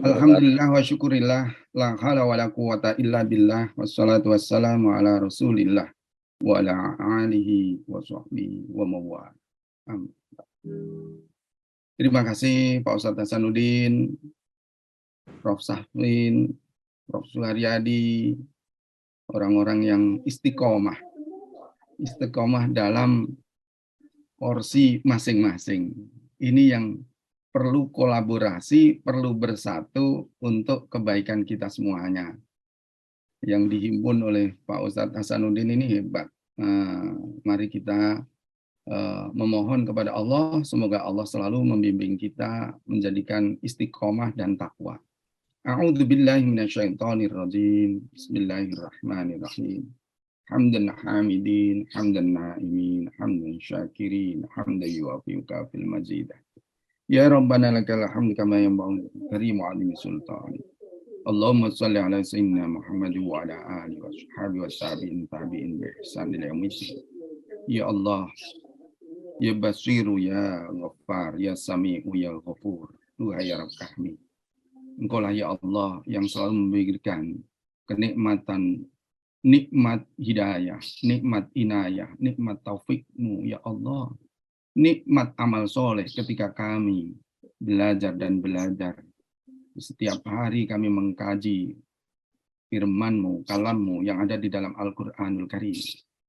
Alhamdulillah wa syukurillah, la haula wa la quwata illa billah, wassalatu wassalamu ala rasulillah wa ala alihi wa sahbihi wa mawala. Terima kasih Pak Ustadz Hasanuddin, Prof. Saswin, Prof. Suharyadi, orang-orang yang istiqomah dalam porsi masing-masing. Ini yang perlu kolaborasi, perlu bersatu untuk kebaikan kita semuanya. Yang dihimpun oleh Pak Ustadz Hasanuddin ini hebat. Mari kita memohon kepada Allah, semoga Allah selalu membimbing kita menjadikan istiqomah dan takwa. A'udzu billahi minasyaitonir rajim. Bismillahirrahmanirrahim. Hamdan hamidin, hamdan na'imin, hamdan syakirin, hamdan yuwafi'u kafil mazidah. Ya Rabbana lakal hamdu kama yanbaghi karimu 'azimi sultani. Allahumma shalli ala sayyidina Muhammad wa ala alihi wa sahbihi wa tabi'in bi ihsan ila yaumil. Ya Allah, ya Basiru, ya Ghaffar, ya Sami'u, ya Ghafur, Tuhan ya Rabb kami. Engkaulah ya Allah yang selalu memberikan kenikmatan, nikmat hidayah, nikmat inayah, nikmat taufikmu ya Allah, nikmat amal soleh ketika kami belajar dan belajar. Setiap hari kami mengkaji firman-Mu, kalam-Mu yang ada di dalam Al-Quranul Karim,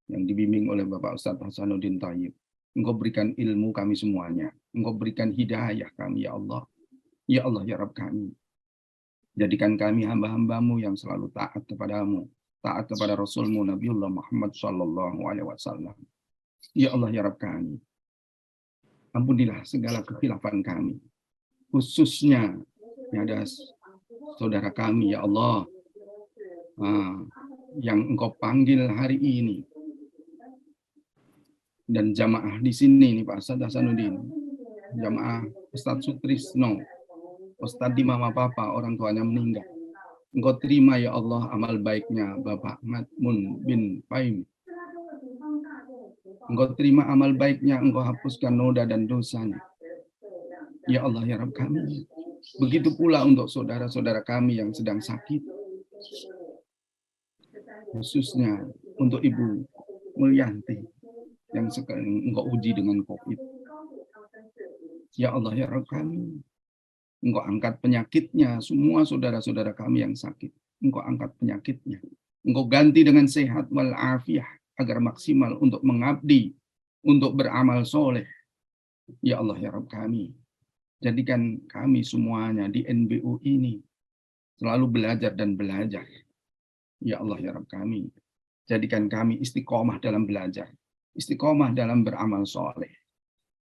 yang dibimbing oleh Bapak Ustadz Hasanuddin Thayyib. Engkau berikan ilmu kami semuanya, Engkau berikan hidayah kami ya Allah. Ya Allah ya Rabb kami. Jadikan kami hamba-hamba-Mu yang selalu taat kepadamu, taat kepada Rasul-Mu Nabiullah Muhammad sallallahu alaihi wasallam. Ya Allah ya Rabb kami. Ampunilah segala kekhilafan kami. Khususnya yang ada saudara kami ya Allah yang Engkau panggil hari ini. Dan jamaah di sini nih Pak Ustadz Hasanuddin, jamaah Ustadz Sutrisno, Ustadz di mama papa, orang tuanya meninggal. Engkau terima ya Allah amal baiknya Bapak Matmun bin Paim. Engkau terima amal baiknya, Engkau hapuskan noda dan dosanya. Ya Allah ya Rabb kami. Begitu pula untuk saudara-saudara kami yang sedang sakit. Khususnya untuk Ibu Mulyanti yang sekarang Engkau uji dengan COVID. Ya Allah ya Rabb kami. Engkau angkat penyakitnya, semua saudara-saudara kami yang sakit. Engkau angkat penyakitnya. Engkau ganti dengan sehat walafiat agar maksimal untuk mengabdi, untuk beramal soleh. Ya Allah ya Rabb kami. Jadikan kami semuanya di NBU ini selalu belajar dan belajar. Ya Allah ya Rabb kami. Jadikan kami istiqomah dalam belajar. Istiqomah dalam beramal soleh.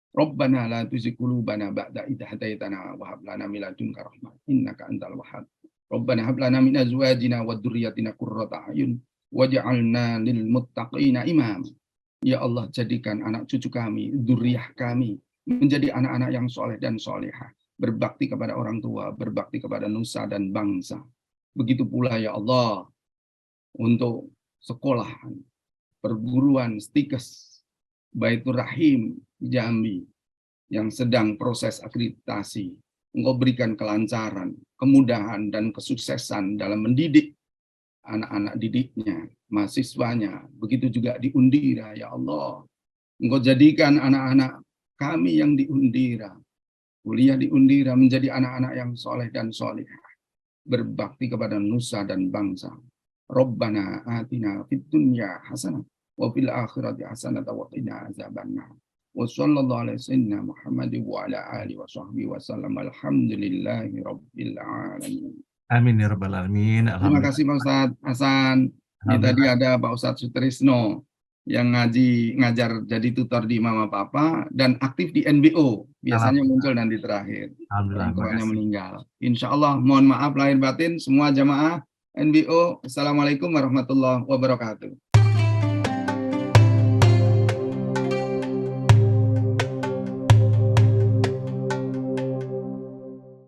Rabbana la tuzigh qulubana ba'da idh hadaitana wa hab lana min ladunka rahmah innaka antal wahhab. Rabbana hab lana min azwajina wa dzurriyyatina qurrata a'yun waj'alna lil muttaqina imama. Ya Allah, jadikan anak cucu kami, dzurriyyah kami menjadi anak-anak yang soleh dan solehah, berbakti kepada orang tua, berbakti kepada nusa dan bangsa. Begitu pula ya Allah untuk sekolahan, perguruan Stikes, Baitur Rahim Jambi yang sedang proses akreditasi. Engkau berikan kelancaran, kemudahan, dan kesuksesan dalam mendidik anak-anak didiknya, mahasiswanya. Begitu juga di Undira, ya Allah. Engkau jadikan anak-anak kami yang di Undira, kuliah di Undira menjadi anak-anak yang soleh dan solehah, berbakti kepada nusa dan bangsa. Rabbana atina fid dunya hasanah wa fil akhirati hasanah wa qina azabannar. Wa sallallahu alaihi wasallam Muhammadin wa ala alihi wa sahbihi wa sallam. Alhamdulillahi rabbil alamin. Amin ya rabbal alamin. Terima kasih Pak Ustadz Hasan. Ini tadi ada Pak Ustadz Sutrisno yang ngajar jadi tutor di Mama Papa dan aktif di NBO. Biasanya muncul nanti terakhir. Alhamdulillah. Orang meninggal. Insya Allah mohon maaf lahir batin semua jamaah NBO. Assalamualaikum warahmatullahi wabarakatuh.